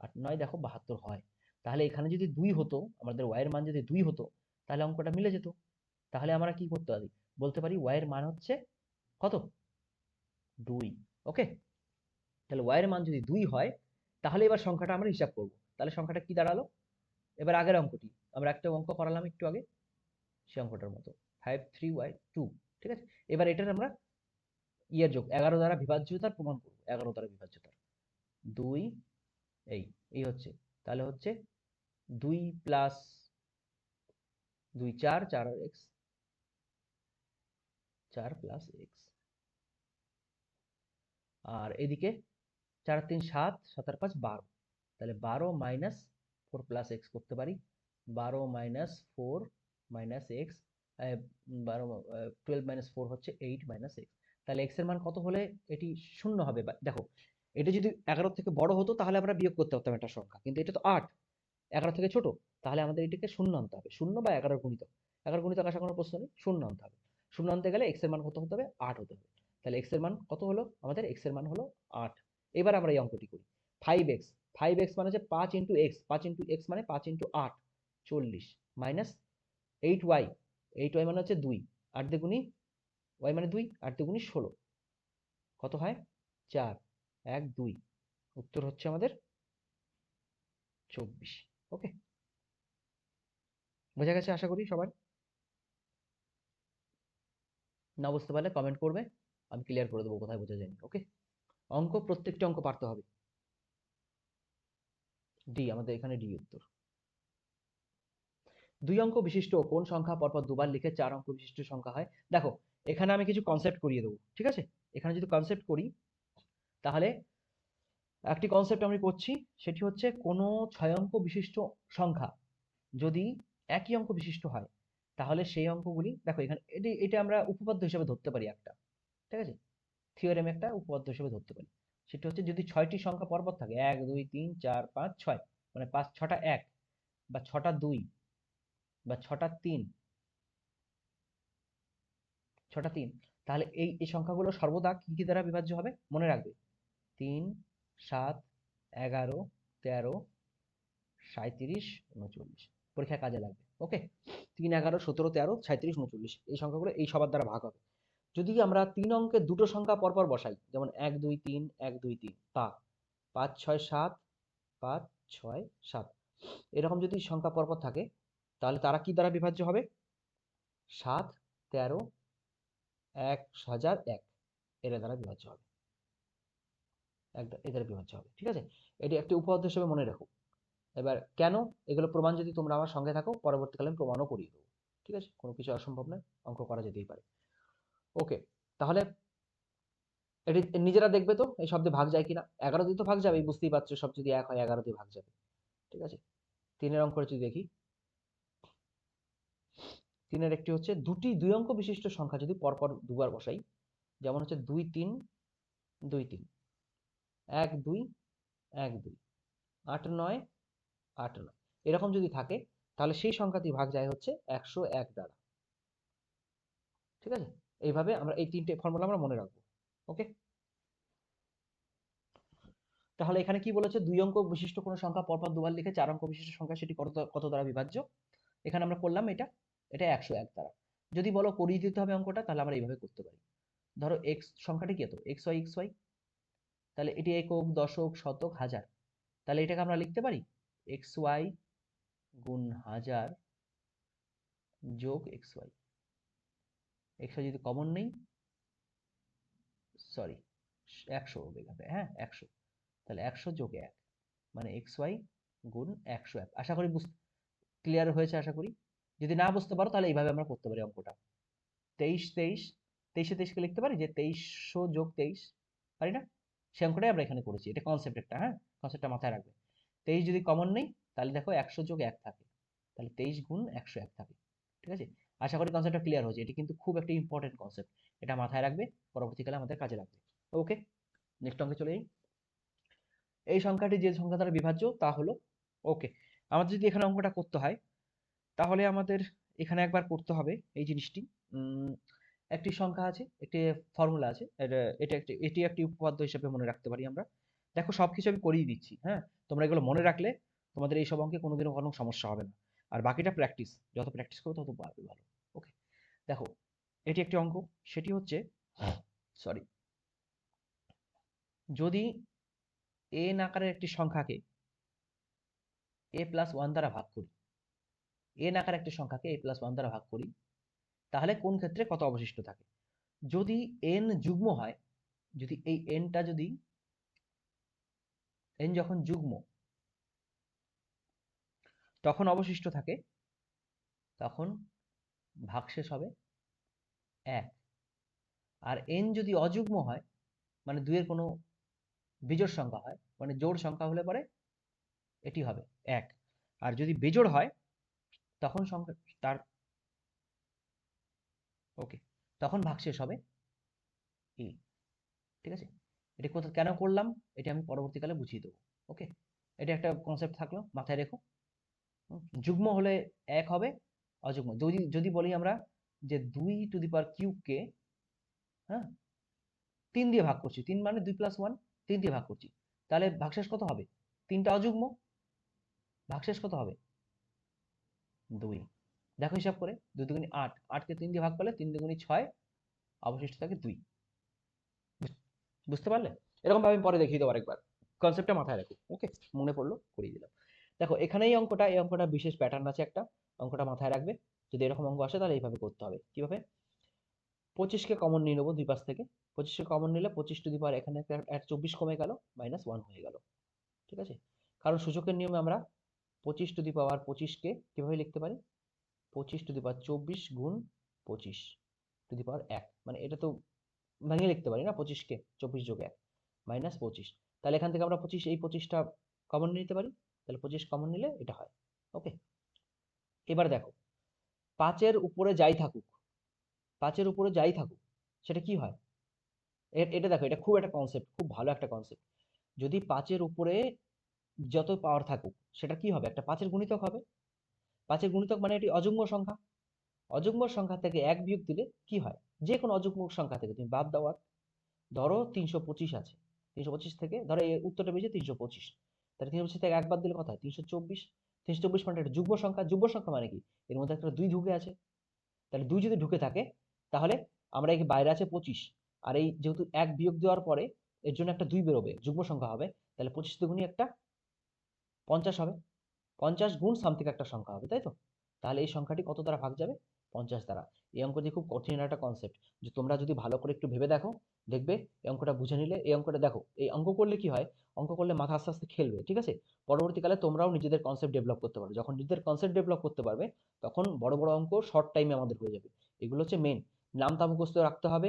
8 9 দেখো 72 হয়। তাহলে এখানে যদি 2 হতো, আমাদের y এর মান যদি 2 হতো, তাহলে অঙ্কটা মিলে যেত। তাহলে আমরা কি করতে পারি? বলতে পারি y এর মান হচ্ছে কত? 2। ওকে, তাহলে y এর মান যদি 2 হয়, তাহলে এবার সংখ্যাটা আমরা হিসাব করব। তাহলে সংখ্যাটা কি দাঁড়ালো? এবার আগের অঙ্কটি, আমরা একটা অঙ্ক করালাম একটু আগে, সেই অঙ্কটার মতো 5 3y2, ঠিক আছে। এবার এটার আমরা ইয়ের যোগ 11 দ্বারা বিভাজ্যতার প্রমাণ করব, 11 দ্বারা বিভাজ্যতার। 2 এই এই হচ্ছে, তাহলে হচ্ছে 2 প্লাস 2 4, 4 আর x, 4 প্লাস x, আর এদিকে 4 আর 3 7, 7 আর 5 12, তাহলে 12 মাইনাস 4 প্লাস x করতে পারি, 12 মাইনাস 4 মাইনাস x, 12 12 মাইনাস 4 হচ্ছে 8 মাইনাস x। তাহলে x এর মান কত হলে এটি শূন্য হবে? দেখো, এটা যদি 11 থেকে বড় হতো, তাহলে আমরা বিয়োগ করতে পারতাম একটা সংখ্যা, কিন্তু এটা তো 8, 11 থেকে ছোট, তাহলে আমাদের এটাকে শূন্য আনতে হবে, শূন্য বা 11 গুণিতক। 11 গুণিতক আসার কোনো প্রশ্ন নেই, শূন্য আনতে হবে। শূন্য আনতে গেলে x এর মান কত হতে হবে? 8 হতে হবে। তাহলে x এর মান কত হলো? আমাদের x এর মান হলো 8। এবার আমরা এই অঙ্কটি করি, 5x, 5x মানে হচ্ছে 5 ইন্টু x, 5 ইন্টু x মানে 5 ইন্টু 8 40, মাইনাস 8y, 8y মানে হচ্ছে 2, 8 দ্বিগুণী y মানে 2, 8 দ্বিগুণী 16, কত হয়? 4 1 2, উত্তর হচ্ছে আমাদের 24। ওকে, বোঝা গেছে আশা করি সবার? না বুঝতে পারলে কমেন্ট করবে, আমি ক্লিয়ার করে দেবো কোথায় বোঝা যায়নি। ওকে, অঙ্ক প্রত্যেকটা অঙ্ক পারতে হবে। ডি, আমাদের এখানে ডি উত্তর। 2 অঙ্ক বিশিষ্ট কোন সংখ্যা পরপর দুবার লিখে 4 অঙ্ক বিশিষ্ট সংখ্যা হয়? দেখো, এখানে আমি কিছু কনসেপ্ট করিয়ে দেবো, ঠিক আছে? এখানে যদি কনসেপ্ট করি, তাহলে একটি কনসেপ্ট আমি করছি, সেটি হচ্ছে কোনো 6 অঙ্ক বিশিষ্ট সংখ্যা যদি একই অঙ্ক বিশিষ্ট হয়, তাহলে সেই অঙ্কগুলি, দেখো এখানে এটা আমরা উপপাদ্য হিসেবে ধরতে পারি একটা, ঠিক আছে? থিওরেম একটা উপপাদ্য হিসেবে ধরতে পারি। সেটা হচ্ছে যদি 6টি সংখ্যা পরপর থাকে, 1 2 3 4 5 6, মানে 6টা 1 বা 6টা 2 বা 6টা 3, 6টা 3, তাহলে এই সংখ্যাগুলো সর্বদা কি কি দ্বারা বিভাজ্য হবে মনে রাখবে। 3 7 11 13 37 39, পরীক্ষায় কাজে লাগবে। ওকে, 3 11 17 13 37 39, এই সংখ্যাগুলো এই সবার দ্বারা ভাগ হবে। যদি আমরা 3 অঙ্কের দুটো সংখ্যা পরপর বসাই, যেমন 1 2 3 1 2 3, তা 5 6 7 5 6 7, এরকম যদি সংখ্যা পরপর থাকে, তাহলে তারা কি দ্বারা বিভাজ্য হবে? 7 13 1001, এর দ্বারা বিভাজ্য হবে, এদের বিভাজ্য হবে, ঠিক আছে? এটি একটি উপপাদ্য হিসেবে মনে রাখো। এবার কেন, এগুলো প্রমাণ যদি তোমরা আমার সঙ্গে থাকো, পরবর্তীকালে আমি প্রমাণও করিয়ে দেবো, ঠিক আছে? কোনো কিছু অসম্ভব নয়, অঙ্ক করা যেতেই পারে। ওকে, তাহলে এটি নিজেরা দেখবে তো এই শব্দে ভাগ যায় কিনা। 11 দিয়ে তো ভাগ যাবে, বুঝতেই পারছো, সব যদি 1 হয় 11 দিয়ে ভাগ যাবে, ঠিক আছে? 3-এর অঙ্ক যদি দেখি, 3-এর একটি হচ্ছে 2 অঙ্ক বিশিষ্ট সংখ্যা যদি পরপর দুবার বসাই, যেমন হচ্ছে 2 3 2 3, 1 2 1 2, 8 9 8 9, এরকম যদি থাকে, তাহলে সেই সংখ্যাটি ভাগ যায় হচ্ছে 101 দ্বারা, ঠিক আছে? এইভাবে আমরা এই 3টে ফর্মুলা আমরা মনে রাখবো। ওকে, তাহলে এখানে কি বলেছে, 2 অঙ্ক বিশিষ্ট কোনো সংখ্যা পরপর দুবার লিখে 4 অঙ্ক বিশিষ্ট সংখ্যা সেটি কত দ্বারা বিভাজ্য? এখানে আমরা করলাম এটা 101 দ্বারা। যদি বলো করিয়ে দিতে হবে অঙ্কটা, তাহলে আমরা এইভাবে করতে পারি। ধরো x সংখ্যাটি কি হতো, xy, তাহলে এটি একক দশক শতক হাজার, তাহলে এটাকে আমরা লিখতে পারি xy গুণ হাজার যোগ xy। xy যদি কমন নেই, সরি 100 হবে এখানে, হ্যাঁ 100, তাহলে 100 যোগ 1, মানে xy গুণ 101। আশা করি ক্লিয়ার হয়েছে, আশা করি। যদি না বুঝতে পারো, তাহলে এইভাবে আমরা করতে পারি অঙ্কটা। 23 23, 23 কে লিখতে পারি যে 2300 যোগ 23, পারি না? সে অঙ্কটাই আমরা এখানে করেছি, এটা কনসেপ্ট একটা, হ্যাঁ, কনসেপ্টটা মাথায় রাখবে। 23 যদি কমন নেই, তাহলে দেখো 100 যোগ 1 থাকে, তাহলে 23 গুণ 101 থাকে, ঠিক আছে? আশা করি কনসেপ্টটা ক্লিয়ার হয়েছে। এটি কিন্তু খুব একটা ইম্পর্টেন্ট কনসেপ্ট, এটা মাথায় রাখবে, পরবর্তীকালে আমাদের কাজে লাগবে। ওকে, নেক্সট অঙ্কে চলে যাই। এই সংখ্যাটি যে সংখ্যা দ্বারা বিভাজ্য তা হলো, ওকে, আমাদের যদি এখানে অঙ্কটা করতে হয়, তাহলে আমাদের এখানে একবার করতে হবে এই জিনিসটি। একটি সংখ্যা আছে, একটি ফর্মুলা আছে, এটি একটি উপপাদ্য হিসেবে মনে রাখতে পারি আমরা। দেখো সবকিছু আমি করিয়ে দিচ্ছি, হ্যাঁ, তোমরা এগুলো মনে রাখলে তোমাদের এইসব অঙ্কে কোনোদিনও কোনো সমস্যা হবে না। আর বাকিটা প্র্যাকটিস, যত প্র্যাকটিস করো তত পারবে ভালো। ওকে, দেখো এটি একটি অঙ্ক, সেটি হচ্ছে, সরি, যদি n আকারের একটি সংখ্যাকে a+1 দ্বারা ভাগ করি, n আকারের একটি সংখ্যাকে a+1 দ্বারা ভাগ করি, তাহলে কোন ক্ষেত্রে কত অবশিষ্ট থাকে? যদি n যুগ্ম হয়, যদি এই nটা যদি n যখন যুগ্ম, তখন অবশিষ্ট থাকে, তখন ভাগশেষ হবে 1। আর n যদি অযুগ্ম হয়, মানে 2 এর কোনো বিজোড় সংখ্যা হয়, মানে জোড় সংখ্যা হলে পরে এটি হবে 1। আর যদি বিজোড় হয়, তখন সংখ্যা তার, ওকে, তখন ভাগশেষ হবে e, ঠিক আছে? এটি কোথায় কেন করলাম, এটি আমি পরবর্তীকালে বুঝিয়ে দেবো। ওকে, এটা একটা কনসেপ্ট থাকলো, মাথায় রেখো। যুগ্ম হলে 1 হবে, অযুগ্ম যদি যদি বলি আমরা যে 2 টু দি পাওয়ার কিউব কে, হ্যাঁ, 3 দিয়ে ভাগ করছি, 3 মানে 2 + 1, 3 দিয়ে ভাগ করছি, তাহলে ভাগশেষ কত হবে? 3টা অযুগ্ম, ভাগশেষ কত হবে? 2। দেখো হিসাব করে, 2 দুগুণে 8, 8 কে 3 দিয়ে ভাগ করলে 3 দুগুণে 6, অবশিষ্ট থাকে 2। বুঝতে পারলে? এরকম ভাবে আমি পরে দেখিয়ে দেবো আরেকবার, কনসেপ্টটা মাথায় রাখো। ওকে, মনে পড়লো, করিয়ে দিলাম। দেখো এখানে এই অঙ্কটা বিশেষ প্যাটার্ন আছে একটা, অঙ্কটা মাথায় রাখবে। যদি এরকম অঙ্ক আসে, তাহলে এইভাবে করতে হবে। কিভাবে? 25কে কমন নিয়ে নেবো দুই পাশ থেকে। 25কে কমন নিলে 25 টু দি পাওয়ার এখানে একটা 24 কমে গেল, -1 হয়ে গেল। ঠিক আছে? কারণ সূচকের নিয়মে আমরা 25 টু দি পাওয়ার 25কে কিভাবে লিখতে পারি? 25 টু দি পাওয়ার 24 গুণ 25 টু দি পাওয়ার 1, মানে এটা তো ভেঙে লিখতে পারি না 25কে, 24 যোগ 1 -25। তাহলে এখান থেকে আমরা 25, এই 25টা কমন নিতে পারি, তাহলে 25 কমন নিলে এটা হয়। ওকে, এবার দেখো 5-এর উপরে যাই থাকুক, 5-এর উপরে যাই থাকুক সেটা কি হয়? এটা দেখো, এটা খুব একটা কনসেপ্ট, খুব ভালো একটা কনসেপ্ট। যদি 5-এর উপরে যত পাওয়ার থাকুক সেটা কি হবে? একটা 5-এর গুণিতক হবে। 5-এর গুণিতক মানে এটি অযুগ্ম সংখ্যা। অযুগ্ম সংখ্যা থেকে 1 বিয়োগ দিলে কি হয়? যে কোনো অযুগ্ম সংখ্যা থেকে তুমি বাদ দাও 1। ধরো 325 আছে, 325 থেকে ধরো এই উত্তরটা বেরিয়েছে 325, তাহলে 325 থেকে 1 বাদ দিলে কত হয়? 324। 324 মানে একটা যুগ্ম সংখ্যা। যুগ্ম সংখ্যা মানে কি? এর মধ্যে একটা 2 ঢুকে আছে। তাহলে 2 যদি ঢুকে থাকে তাহলে আমরা এই বাইরে আছে 25, আর এই যেহেতু 1 বিয়োগ দেওয়ার পরে এর জন্য একটা 2 বেরোবে, যুগ্ম সংখ্যা হবে, তাহলে 25 দুগুণই একটা 50 হবে। 50 গুণ সামথিং একটা সংখ্যা হবে, তাই তো? তাহলে এই সংখ্যাটি কত দ্বারা ভাগ যাবে? 50 দ্বারা। এই অঙ্কটি খুব কঠিন একটা কনসেপ্ট, যে তোমরা যদি ভালো করে একটু ভেবে দেখো, দেখবে এই অঙ্কটা বুঝে নিলে, এই অঙ্কটা দেখো, এই অঙ্ক করলে কি হয়, অঙ্ক করলে মাথা আস্তে আস্তে খেলবে, ঠিক আছে? পরবর্তীকালে তোমরাও নিজেদের কনসেপ্ট ডেভেলপ করতে পারবে। যখন নিজেদের কনসেপ্ট ডেভেলপ করতে পারবে তখন বড় বড় অঙ্ক শর্ট টাইমে আমাদের হয়ে যাবে। এগুলো হচ্ছে মেন। নামতা মুখস্থ রাখতে হবে,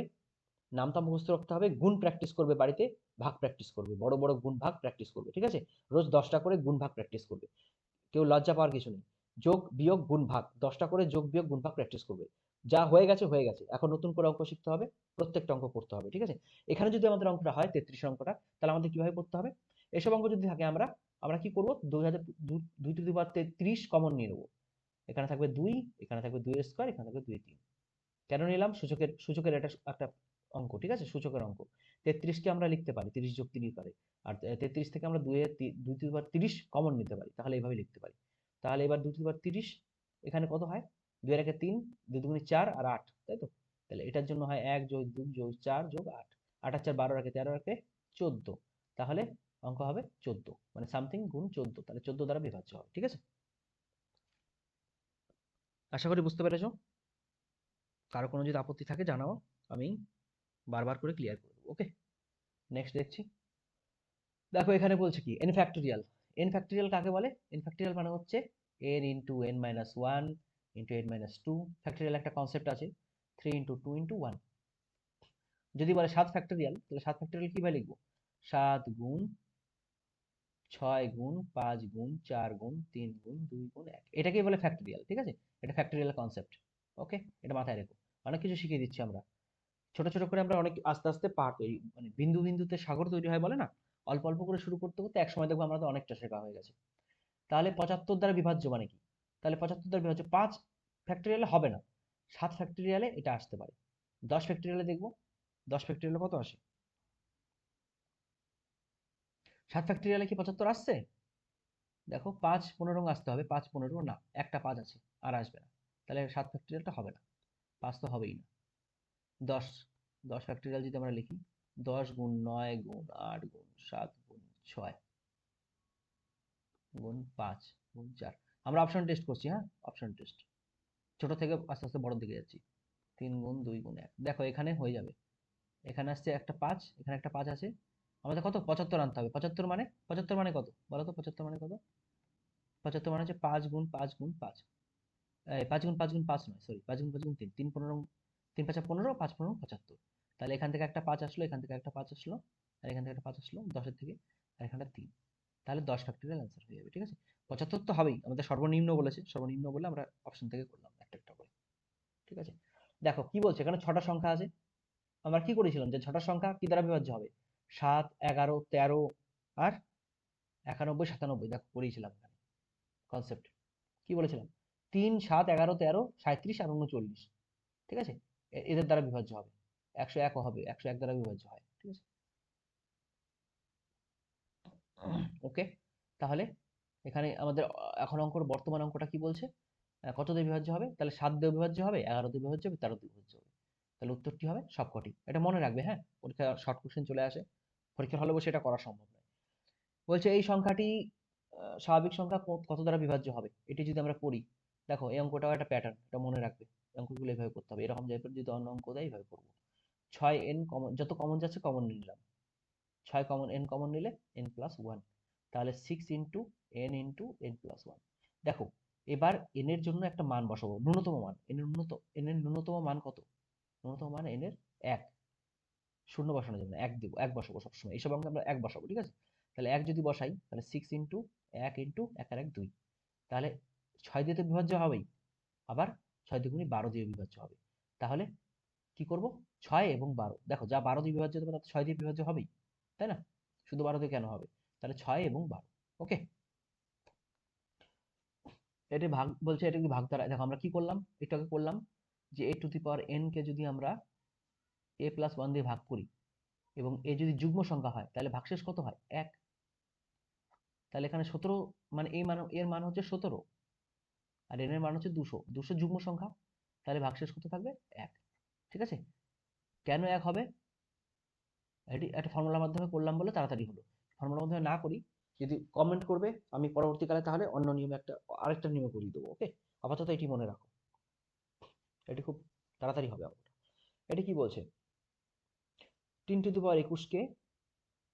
নামতা মুখস্থ রাখতে হবে, গুণ প্র্যাকটিস করবে বাড়িতে, ভাগ প্র্যাকটিস করবে, বড় বড় গুণ ভাগ প্র্যাকটিস করবে, ঠিক আছে? রোজ 10টা করে গুণ ভাগ প্র্যাকটিস করবে। কেউ লজ্জা পাওয়ার কিছু নেই। যোগ বিয়োগ গুণ ভাগ 10টা করে যোগ বিয়োগ গুণ ভাগ প্র্যাকটিস করবে। যা হয়ে গেছে হয়ে গেছে, এখন নতুন করে অঙ্ক শিখতে হবে, প্রত্যেকটা অঙ্ক করতে হবে, ঠিক আছে? এখানে যদি আমাদের অঙ্কটা হয় 33 অঙ্কটা, তাহলে আমাদের কিভাবে করতে হবে? এসব অঙ্ক যদি থাকে আমরা আমরা কি করব? 2 টু দি পাওয়ার 33 কমন নিয়ে নেবো। এখানে থাকবে 2, এখানে থাকবে 2 এর স্কয়ার, এখানে থাকবে 2 3। কেন নিলাম? সূচকের এটা একটা অঙ্ক, ঠিক আছে? সূচকের অঙ্ক। 33 কে আমরা লিখতে পারি 30 যোগ 3 করে, আর 33 থেকে আমরা 2 এর 2 টু দি পাওয়ার 30 কমন নিতে পারি, তাহলে এইভাবে লিখতে পারি। তাহলে এবার 2 টু দি পাওয়ার 30 এখানে কত হয়? 2 এর একে 3, 2 দুগুণে 4 আর 8, তাই তো? তাহলে এটার জন্য হয় 1 যোগ 2 যোগ 4 যোগ 8, 8 আর 4 12, একে 13, একে 14, তাহলে অঙ্ক হবে 14, মানে সামথিং গুণ 14, তাহলে 14 দ্বারা বিভাজ্য হবে, ঠিক আছে? আশা করি বুঝতে পেরেছো। কারো কোনো যদি আপত্তি থাকে জানাও, আমি বারবার করে ক্লিয়ার করবো। ওকে, নেক্সট দেখছি। দেখো এখানে বলছে কি, n ফ্যাক্টোরিয়াল। n ফ্যাক্টোরিয়াল কাকে বলে? n ফ্যাক্টোরিয়াল মানে হচ্ছে n into n minus one into n minus two. Factorial একটা কনসেপ্ট আছে, 3 ইন্টু 2 ইন্টু 1। যদি বলে 7 ফ্যাক্টোরিয়াল, তাহলে 7 ফ্যাক্টোরিয়াল কিভাবে লিখবো? 7 গুণ 6 গুণ 5 গুণ 4 গুণ 3 গুণ 2 গুণ 1, এটাকেই বলে ফ্যাক্টোরিয়াল, ঠিক আছে? এটা ফ্যাক্টোরিয়াল কনসেপ্ট। ওকে, এটা মাথায় রেখো। অনেক কিছু শিখিয়ে দিচ্ছি আমরা। ছোট ছোট করে আমরা অনেক আস্তে আস্তে পাহাড় তৈরি, মানে বিন্দু বিন্দুতে সাগর তৈরি হয় বলে না, অল্প অল্প করে শুরু করতে করতে এক সময় দেখবো আমাদের অনেকটা শেখা হয়ে গেছে। তাহলে 75 দ্বারা বিভাজ্য মানে কি? তাহলে 75 দ্বারা বিভাজ্য 5 ফ্যাক্টোরিয়ালে হবে না, 7 ফ্যাক্টোরিয়ালে এটা আসতে পারে। 10 ফ্যাক্টোরিয়ালে দেখবো, 10 ফ্যাক্টোরিয়ালে কত আসে? 7 ফ্যাক্টোরিয়ালে কি 75 আসছে? দেখো 5 15 আসতে হবে, 5 15 না, একটা 5 আছে, আর আসবে না। তাহলে 7 ফ্যাক্টোরিয়ালটা হবে না, 5 তো হবেই না। 10, 10 ফ্যাক্টোরিয়াল যদি আমরা লিখি, 10 গুণ 9 গুণ 8 গুণ 7 গুণ 6 গুণ 5 গুণ 4। আমরা অপশন টেস্ট করছি, হ্যাঁ, অপশন টেস্ট, ছোট থেকে আস্তে আস্তে বড় দিকে যাচ্ছি। 3 গুণ 2 গুণ 1, দেখো এখানে হয়ে যাবে। এখানে আসছে একটা 5, এখানে একটা 5 আছে, আমাদের কত? 75 আনতে হবে। 75 মানে, 75 মানে কত বলো তো? 75 মানে কত? 75 মানে হচ্ছে 5 গুণ 5 গুণ 5, 5 গুণ 5 গুণ 5 নয়, সরি, 5 গুণ 5 গুণ 3, 3 15, 3 5 15, 5 15 75। তাহলে এখান থেকে একটা 5 আসলো, এখান থেকে একটা 5 আসলো, আর এখান থেকে একটা 5 আসলো 10-এর থেকে, আর এখানটা 3। তাহলে 10 ফ্যাক্টোরিয়াল অ্যান্সার হয়ে যাবে, ঠিক আছে? 75 তো হবেই, আমাদের সর্বনিম্ন বলেছে, সর্বনিম্ন বলে আমরা অপশন থেকে করলাম একটা একটা করে, ঠিক আছে? দেখো কি বলছে, এখানে 6টা সংখ্যা আছে। আমরা কি করেছিলাম যে 6টা সংখ্যা কি দ্বারা বিভাজ্য হবে? 7, 11, 13 আর 91, 97, দেখো করেছিলাম এখানে কনসেপ্ট। কি বলেছিলাম? 3, 7, 11, 13, 37 আর 39, ঠিক আছে? এদের দ্বারা বিভাজ্য হবে। 101 ও হবে, 101 দ্বারা বিভাজ্য হয়, ঠিক আছে? ওকে, তাহলে এখানে আমাদের এখন অঙ্কর বর্তমান অঙ্কটা কি বলছে? কত দিয়ে বিভাজ্য হবে? তাহলে 7 দিয়ে বিভাজ্য হবে, 11 দিয়ে বিভাজ্য হবে, 13 দিয়ে বিভাজ্য হবে। তাহলে উত্তরটি হবে সবকটি। এটা মনে রাখবে, হ্যাঁ, পরীক্ষা শর্ট কোশ্চেন চলে আসে, পরীক্ষার হলে বসে এটা করা সম্ভব নয়। বলছে এই সংখ্যাটি স্বাভাবিক সংখ্যা কত দ্বারা বিভাজ্য হবে, এটি যদি আমরা করি, দেখো এই অঙ্কটাও একটা প্যাটার্ন, এটা মনে রাখবে। অঙ্কগুলো এইভাবে করতে হবে। এরকম টাইপের যদি অন্য অঙ্ক দেয় এইভাবে করবো। 6n কমন, যত কমন যাচ্ছে কমন নিলাম। 6 কমন, n কমন নিলে n প্লাস 1, তাহলে 6 into n into n plus 1। দেখো এবার n এর জন্য একটা মান বসাবো, ন্যূনতম মান। n এর ন্যূনতম মান কত? ন্যূনতম মান n এর 1। শূন্য বসানোর জন্য 1 দিব, 1 বসাবো সবসময়। এইসব অঙ্কে আমরা 1 বসাবো, ঠিক আছে? তাহলে 1 যদি বসাই, তাহলে 6 ইন্টু 1 ইন্টু 1 আর 1 2, তাহলে 6 দিয়ে তো বিভাজ্য হবেই, আবার 6 দুগুণে 12 দিয়ে বিভাজ্য হবে। তাহলে কি করব? 6 এবং 12, দেখো যা 12 দিয়ে বিভাজ্য হবে তা তো 6 দিয়ে বিভাজ্য হবেই, তাই না? শুধু 12 দিয়ে কেন হবে? তাহলে 6 এবং 12। ওকে, এটা ভাগ বলছে, এটা কি ভাগ দ্বারা, দেখো আমরা কি করলাম একটু আগে করলাম, যে a to the power n কে যদি আমরা a প্লাস 1 দিয়ে ভাগ করি এবং a যদি যুগ্ম সংখ্যা হয়, তাহলে ভাগশেষ কত হয়? 1। তাহলে এখানে 17, মানে এই মান, এর মান হচ্ছে 17, আর n এর মান হচ্ছে 200। 200 যুগ্ম সংখ্যা, তাহলে ভাগশেষ কত থাকবে? 1। ঠিক আছে? কেন 1 হবে? এটি একটা ফর্মুলার মাধ্যমে করলাম বলে তাড়াতাড়ি হলো। ফর্মুলার মাধ্যমে না করি, যদি কমেন্ট করবে, আমি পরবর্তীকালে তাহলে অন্য নিয়মে আরেকটা নিয়মে করিয়ে দেবো। ওকে, আপাতত এটি মনে রাখো, এটি খুব তাড়াতাড়ি হবে অঙ্কটা। এটি কি বলছে? 3 টু দি পাওয়ার 21 কে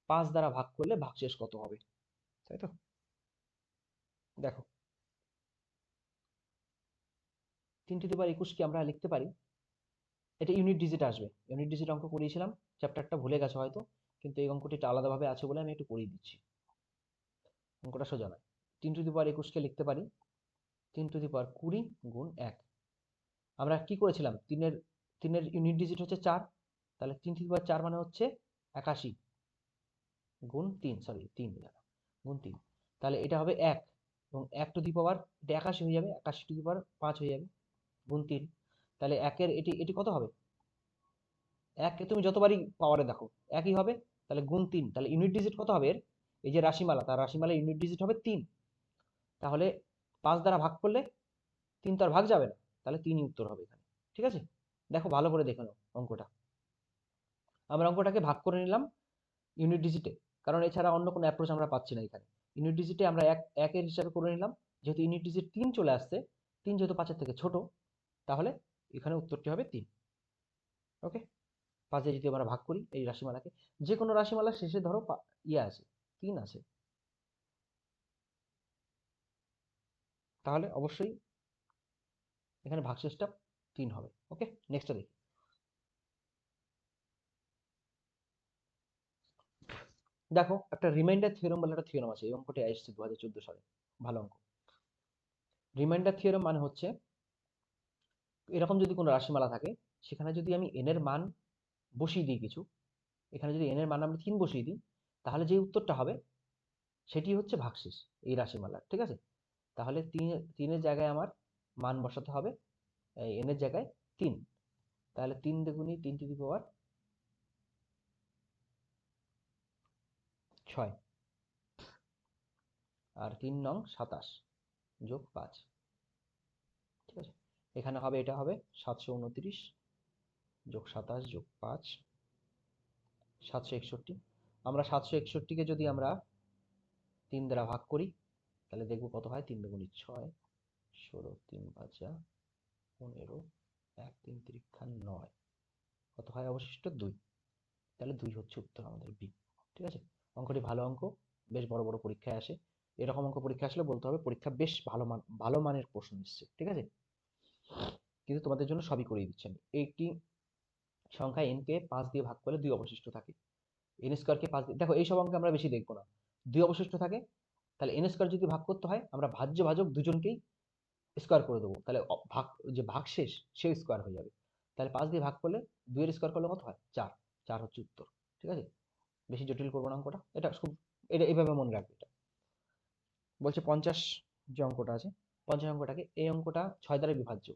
5 দ্বারা ভাগ করলে ভাগশেষ কত হবে, তাই তো? দেখো 3 টু দি পাওয়ার 21 কে আমরা লিখতে পারি, এটা ইউনিট ডিজিট আসবে। ইউনিট ডিজিট অঙ্ক করিয়েছিলাম, চ্যাপ্টারটা ভুলে গেছো হয়তো, কিন্তু এই অঙ্কটি একটু আলাদাভাবে আছে বলে আমি একটু করিয়ে দিচ্ছি। অঙ্কটা সোজা নয়। 3 টু দি পাওয়ার 21 কে লিখতে পারি 3 টু দি পাওয়ার 20 গুণ 1। আমরা কি করেছিলাম? 3 এর ইউনিট ডিজিট হচ্ছে 4, তাহলে 3 টু দি পাওয়ার 4 মানে হচ্ছে 81 গুণ 3, সরি 3 গুণ 3, তাহলে এটা হবে 1, এবং 1 টু দি পাওয়ার, এটা 81 হয়ে যাবে, 81 টু দি পাওয়ার 5 হয়ে যাবে, গুণ 3, তাহলে 1 এর এটি এটি কত হবে? 1 কে তুমি যতবারই পাওয়ারে দেখো একই হবে, তাহলে গুণ 3, তাহলে ইউনিট ডিজিট কত হবে এর? এই যে রাশিমালা, তার রাশিমালা ইউনিট ডিজিট হবে 3। তাহলে 5 দ্বারা ভাগ করলে 3 তো আর ভাগ যাবে না, তাহলে 3ই উত্তর হবে এখানে। ঠিক আছে? দেখো ভালো করে দেখে নাও অঙ্কটা। আমরা অঙ্কটাকে ভাগ করে নিলাম ইউনিট ডিজিটে, কারণ এছাড়া অন্য কোনো অ্যাপ্রোচ আমরা পাচ্ছি না এখানে। ইউনিট ডিজিটে আমরা 1 এর হিসাবে করে নিলাম, যেহেতু ইউনিট ডিজিট 3 চলে আসছে, 3 যেহেতু 5-এর থেকে ছোট, তাহলে এখানে উত্তরটি হবে 3। ওকে, 5 দিয়ে যদি আমরা ভাগ করি এই রাশিমালাকে, যে কোনো রাশিমালার শেষে ধরো ইয়ে আছে, 3 আছে, তাহলে অবশ্যই এখানে ভাগশেষটা 3 হবে। ওকে, নেক্সটটা দেখি। দেখো একটা রিমাইন্ডার থিওরেম বলে একটা থিওরেম আছে, এই অঙ্কটি আসছে 2014 সালে, ভালো অঙ্ক। রিমাইন্ডার থিওরেম মানে হচ্ছে, এরকম যদি কোনো রাশিমালা থাকে, সেখানে যদি আমি n এর মান বসিয়ে দিই কিছু, এখানে যদি n এর মান আমরা 3 বসিয়ে দিই, তাহলে যে উত্তরটা হবে সেটি হচ্ছে ভাগশেষ এই রাশিমালার। ঠিক আছে? তাহলে 3 এর জায়গায় আমার মান বসাতে হবে, এই n এর জায়গায় 3, তাহলে 3 দুগুণী 3 টু দি পাওয়ার 6, আর 3 নং 27 যোগ 5। ঠিক আছে? এখানে হবে, এটা হবে 729 যোগ 27 যোগ 5, 761। আমরা 761 কে যদি আমরা 3 দ্বারা ভাগ করি, তাহলে দেখবো কত হয়। 3 দুগুণী 6, 16, 3 5 15, 1 3 তিরিক্ষা 9, কত হয় অবশিষ্ট? 2। তাহলে 2 হচ্ছে উত্তর আমাদের বি। ঠিক আছে? অঙ্কটি ভালো অঙ্ক, বেশ বড় বড় পরীক্ষায় আসে। এরকম অঙ্ক পরীক্ষা আসলে বলতে হবে পরীক্ষা বেশ ভালো মানের প্রশ্ন এসছে। ঠিক আছে? কিন্তু তোমাদের জন্য সবই করিয়ে দিচ্ছি আমি। একটি সংখ্যা n কে 5 দিয়ে ভাগ করলে 2 অবশিষ্ট থাকে, n স্কোয়ার কে 5 দিয়ে, দেখো এইসব অঙ্কে আমরা বেশি দেখবো না, 2 অবশিষ্ট থাকে, তাহলে n স্কোয়ার যদি ভাগ করতে হয়, আমরা ভাজ্য ভাজক দুজনকেই স্কোয়ার করে দেবো, তাহলে ভাগ, যে ভাগশেষ সে স্কোয়ার হয়ে যাবে। তাহলে 5 দিয়ে ভাগ করলে 2 এর স্কোয়ার করলে কত হয়? 4, 4 হচ্ছে উত্তর। ঠিক আছে? বেশি জটিল করবো না অঙ্কটা, এটা খুব, এটা এইভাবে মনে রাখবে। এটা বলছে 50, যে অঙ্কটা আছে 50 অঙ্কটাকে, এই অঙ্কটা 6 দ্বারা বিভাজ্য।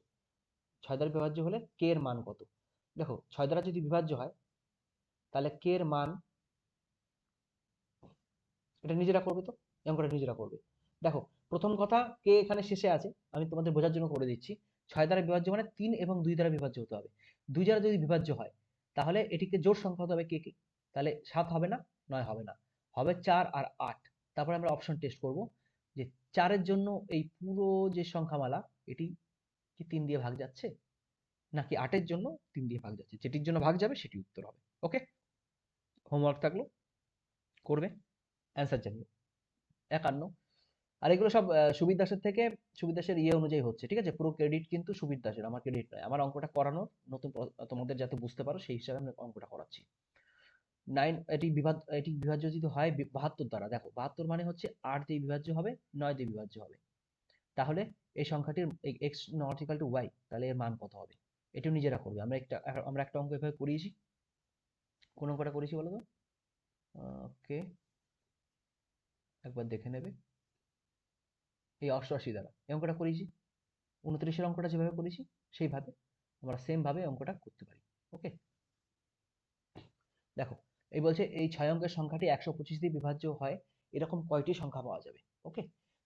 6 দ্বারা বিভাজ্য হলে কে এর মান কত? দেখো 6 দ্বারা যদি বিভাজ্য হয়, তাহলে কে এর মান, এটা নিজেরা করবে তো, এই অঙ্কটা নিজেরা করবে। দেখো প্রথম কথা, কে এখানে শেষে আছে, আমি তোমাদের বোঝার জন্য করে দিচ্ছি। 6 দ্বারা বিভাজ্য মানে 3 এবং 2 দ্বারা বিভাজ্য হতে হবে। 2 দ্বারা যদি বিভাজ্য হয়, তাহলে এটিকে জোড় সংখ্যা হতে হবে কে কে, তাহলে 7 হবে না, 9 হবে না, হবে 4 আর 8। তারপরে আমরা অপশন টেস্ট করব, যে 4 এর জন্য এই পুরো যে সংখ্যামালা, এটি কি 3 দিয়ে ভাগ যাচ্ছে? নাকি 8-এর জন্য 3 দিয়ে ভাগ যাচ্ছে, যেটির জন্য ভাগ যাবে সেটি উত্তর হবে। ওকে, হোমওয়ার্ক থাকলো, করবে, অ্যান্সার জানিও। 51। আর এগুলো সব সুবির দাসের থেকে, সুবির দাসের ইয়ে অনুযায়ী হচ্ছে, ঠিক আছে? পুরো ক্রেডিট কিন্তু সুবির দাসের, আমার ক্রেডিট নয়। আমার অঙ্কটা করানোর নতুন তোমাদের যাতে বুঝতে পারো সেই হিসাবে আমি অঙ্কটা করাচ্ছি। 9 এটি বিভাজ্য যদি হয় 72 দ্বারা, দেখো 72 মানে হচ্ছে 8 দিয়ে বিভাজ্য হবে, 9 দিয়ে বিভাজ্য হবে। তাহলে এই সংখ্যাটির x not equal to y, তাহলে এর মান কত হবে? এটিও নিজেরা করবে। আমরা একটা অঙ্ক এভাবে করিয়েছি। কোন অঙ্কটা করেছি বলো তো? ওকে, একবার দেখে নেবে। এই 88 দ্বারা এই অঙ্কটা করিয়েছি। 29-এর অঙ্কটা যেভাবে করেছি সেইভাবে আমরা সেম ভাবে অঙ্কটা করতে পারি। ওকে, দেখো এই বলছে এই 6 অঙ্কের সংখ্যাটি 125 দিয়ে বিভাজ্য হয় এরকম কয়টি সংখ্যা পাওয়া যাবে? ওকে,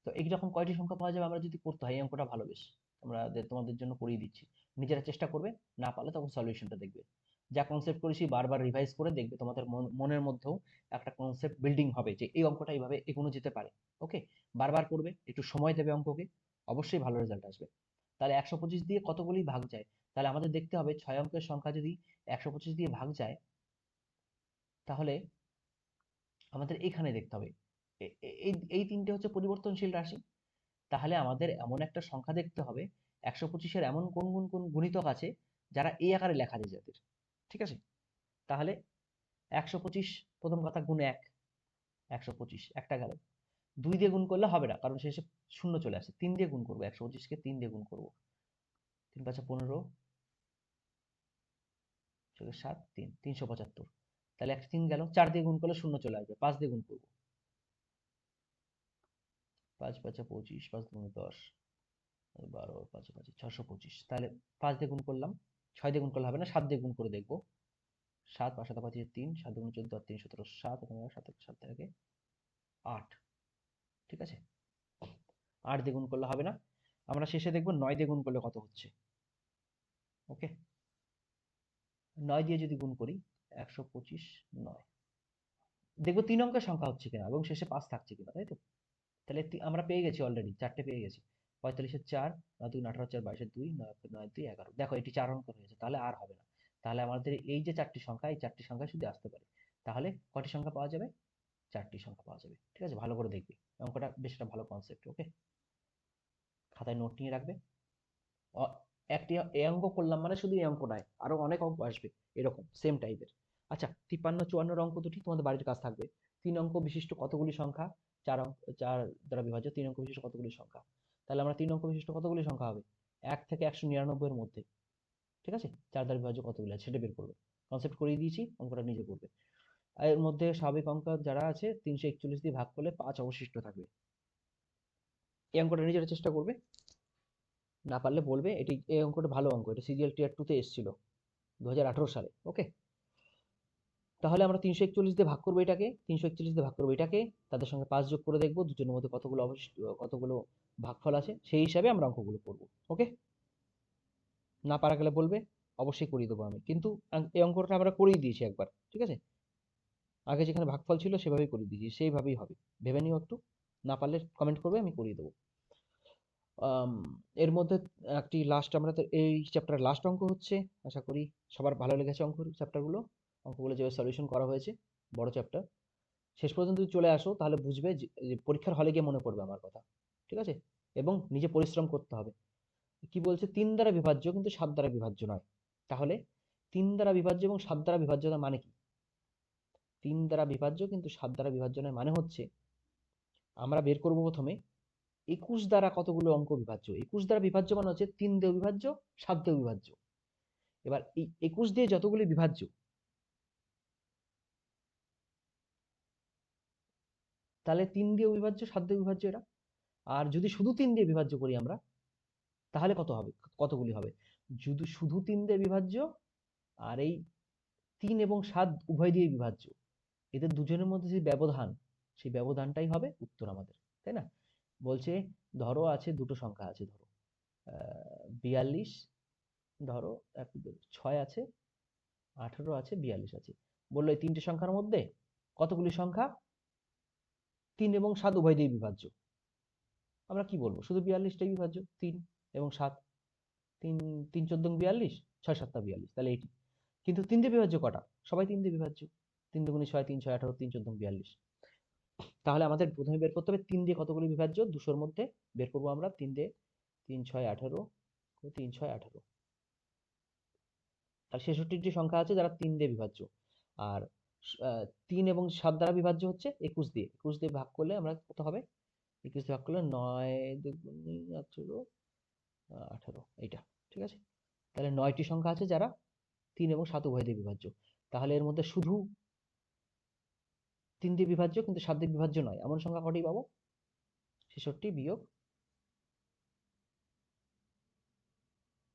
তো এইরকম কয়টি সংখ্যা পাওয়া যাবে আমরা যদি করতে হয়, এই অঙ্কটা ভালো, বেশ আমরা তোমাদের জন্য করিয়ে দিচ্ছি। নিজেরা চেষ্টা করবে, না পারলে তখন সলিউশনটা দেখবে। যা কনসেপ্ট করেছি বারবার রিভাইজ করে দেখবে, তোমাদের মনের মধ্যেও একটা কনসেপ্ট বিল্ডিং হবে যে এই অঙ্কটা এইভাবে এগোনো যেতে পারে। ওকে, বারবার করবে, একটু সময় দেবে অঙ্ককে, অবশ্যই ভালো রেজাল্ট আসবে। তাহলে 125 দিয়ে কতগুলি ভাগ যায়? তাহলে আমাদের দেখতে হবে 6 অঙ্কের সংখ্যা যদি 125 দিয়ে ভাগ যায়, তাহলে আমাদের এখানে দেখতে হবে এই তিনটে হচ্ছে পরিবর্তনশীল রাশি। তাহলে আমাদের এমন একটা সংখ্যা দেখতে হবে 125-এর এমন কোন কোন কোন গুণিতক আছে যারা এই আকারে লেখা যায় যাদের, ঠিক আছে? তাহলে 125, প্রথম কথা গুণ 1, 125 একটা গেল। 2 দিয়ে গুণ করলে হবে না, কারণ শেষে শূন্য চলে আসে। 3 দিয়ে গুণ করবো, 125-কে 3 দিয়ে গুণ করবো। 3 5 15, 7, 3, 375। তাহলে একটা 3 গেল। 4 দিয়ে গুণ করলে শূন্য চলে আসবে। 5 দিয়ে গুণ করবো, 5 5 25, 5 2 10, 12, 5 5 625। তাহলে 5 দিয়ে গুণ করলাম, 6 দিয়ে গুণ করলে হবে না, 7 দিয়ে গুণ করে দেখবো। 7 5 7 5 3, 7 2 14 আর 3 17, 7 7 7 থেকে 8, ঠিক আছে? 8 দিয়ে গুণ করলে হবে না, আমরা শেষে দেখবো 9 দিয়ে গুণ করলে কত হচ্ছে। ওকে, 9 দিয়ে যদি গুণ করি 125, 9, দেখবো 3 অঙ্কের সংখ্যা হচ্ছে কিনা এবং শেষে 5 থাকছে কিনা, তাই তো? তাহলে আমরা পেয়ে গেছি, অলরেডি 4টে পেয়ে গেছি। 45-এর 4, 9 2 18, 4 22-এর 2, 9 2 11। দেখো এটি 4 অঙ্ক হয়েছে, তাহলে আর হবে না। তাহলে আমাদের এই যে 4টি সংখ্যা, এই 4টি সংখ্যা শুধু আসতে পারে। তাহলে কয়টি সংখ্যা পাওয়া যাবে? 4টি সংখ্যা পাওয়া যাবে, ঠিক আছে? ভালো করে দেখবে অঙ্কটা, বেশ একটা ভালো কনসেপ্ট। ওকে, খাতায় নোট নিয়ে রাখবে। একটি এই অঙ্ক করলাম মানে শুধু এই অঙ্ক নয়, আরো অনেক অঙ্ক আসবে এরকম সেম টাইপের। আচ্ছা, 53 54 অঙ্ক দুটি তোমাদের বাড়ির কাজ থাকবে। 3 অঙ্ক বিশিষ্ট কতগুলি সংখ্যা? 4 দ্বারা বিভাজ্য 3 অঙ্ক বিশিষ্ট কতগুলি সংখ্যা? তাহলে আমরা 3 অঙ্ক বিশিষ্ট কতগুলি সংখ্যা হবে? 1 থেকে 199 এর মধ্যে, ঠিক আছে? 4 দ্বারা বিভাজ্য কতগুলি আছে সেটা বের করবে। কনসেপ্ট করিয়ে দিয়েছি, অঙ্কটা নিজে করবে। আর এর মধ্যে স্বাভাবিক অঙ্ক যারা আছে 341 দিয়ে ভাগ করলে 5 অবশিষ্ট থাকবে। এই অঙ্কটা নিজেরা চেষ্টা করবে, না পারলে বলবে। এই অঙ্কটা ভালো অঙ্ক, এটা সিরিয়াল টিয়ার 2 তে এসেছিল 2018 সালে। ওকে, তাহলে আমরা 341 দিয়ে ভাগ করবো এটাকে, 341 দিয়ে ভাগ করবো এটাকে, তাদের সঙ্গে 5 যোগ করে দেখবো দুজনের মধ্যে কতগুলো অবশিষ্ট, কতগুলো ভাগফল আছে, সেই হিসাবে আমরা অঙ্কগুলো করব। ওকে, না পারা গেলে বলবে, অবশ্যই করিয়ে দেবো আমি। কিন্তু এই অঙ্কটা আমরা করিয়ে দিয়েছি একবার, ঠিক আছে? আগে যেখানে ভাগফল ছিল সেভাবেই করিয়ে দিয়েছি, সেইভাবেই হবে। ভেবে নিও একটু, না পারলে কমেন্ট করবে, আমি করিয়ে দেবো। এর মধ্যে একটি লাস্ট, আমরা তো এই চ্যাপ্টারের লাস্ট অঙ্ক হচ্ছে। আশা করি সবার ভালো লেগেছে চ্যাপ্টারগুলো, অঙ্কগুলো যেভাবে সলিউশন করা হয়েছে, বড় চ্যাপ্টার। শেষ পর্যন্ত যদি চলে আসো তাহলে বুঝবে যে পরীক্ষার হলে গিয়ে মনে পড়বে আমার কথা, ঠিক আছে? এবং নিজে পরিশ্রম করতে হবে। কি বলছে? 3 দ্বারা বিভাজ্য কিন্তু 7 দ্বারা বিভাজ্য নয়। তাহলে 3 দ্বারা বিভাজ্য এবং 7 দ্বারা বিভাজ্যতার মানে কি? 3 দ্বারা বিভাজ্য কিন্তু 7 দ্বারা বিভাজ্য নয় মানে হচ্ছে, আমরা বের করব প্রথমে 21 দ্বারা কতগুলো অঙ্ক বিভাজ্য। 21 দ্বারা বিভাজ্য মানে হচ্ছে 3 দিয়ে বিভাজ্য, 7 দিয়ে বিভাজ্য। এবার এই 21 দিয়ে যতগুলি বিভাজ্য, তাহলে 3 দিয়ে বিভাজ্য, 7 দিয়ে বিভাজ্য এরা। আর যদি শুধু 3 দিয়ে বিভাজ্য করি আমরা, তাহলে কত হবে, কতগুলি হবে? যদি শুধু 3 দিয়ে বিভাজ্য আর এই 3 এবং 7 উভয় দিয়ে বিভাজ্য, এদের দুজনের মধ্যে যে ব্যবধান, সেই ব্যবধানটাই হবে উত্তর আমাদের, তাই না? বলছে ধরো আছে দুটো সংখ্যা আছে, ধরো 42, ধরো 6 আছে, 18 আছে, 42 আছে। বললো এই তিনটে সংখ্যার মধ্যে কতগুলি সংখ্যা 3 এবং 7 উভয় দিয়ে বিভাজ্য? আমরা কি বলবো? শুধু 42টাই বিভাজ্য, 3 এবং 7। তিন তিন 14 42, 6 7 42, তাহলে এইটি। কিন্তু 3 দিয়ে বিভাজ্য কটা? সবাই 3 দিয়ে বিভাজ্য। 3 দুগুণে 6, 3 6 18, 3 14 42। তাহলে আমাদের প্রথমে বের করতে হবে 3 দিয়ে কতগুলি বিভাজ্য 200 মধ্যে। বের করব আমরা 3 দিয়ে, 3 6 18, 3 6 18। আর 66টি সংখ্যা আছে যারা 3 দিয়ে বিভাজ্য। আর 3 এবং 7 দ্বারা বিভাজ্য হচ্ছে 21 দিয়ে। 21 দিয়ে ভাগ করলে আমরা কত হবে? 21 দিয়ে ভাগ করলে 9 দুগুণে 18, 18, এইটা। ঠিক আছে? তাহলে 9টি সংখ্যা আছে যারা 3 এবং 7 উভয় দিয়ে বিভাজ্য। তাহলে এর মধ্যে শুধু 3 দিয়ে বিভাজ্য কিন্তু 7 দিয়ে বিভাজ্য নয় এমন সংখ্যা কটি পাবো? 66 বিয়োগ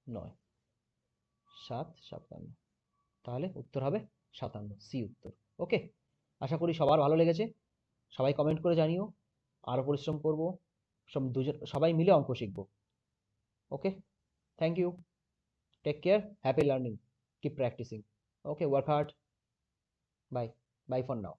9, 7 57। তাহলে উত্তর হবে 57, সি উত্তর। ওকে, আশা করি সবার ভালো লেগেছে। সবাই কমেন্ট করে জানিও। আরো পরিশ্রম করব, সবাই মিলে অঙ্ক শিখব। Okay, thank you, take care, happy learning, keep practising. Okay, work hard, bye bye for now.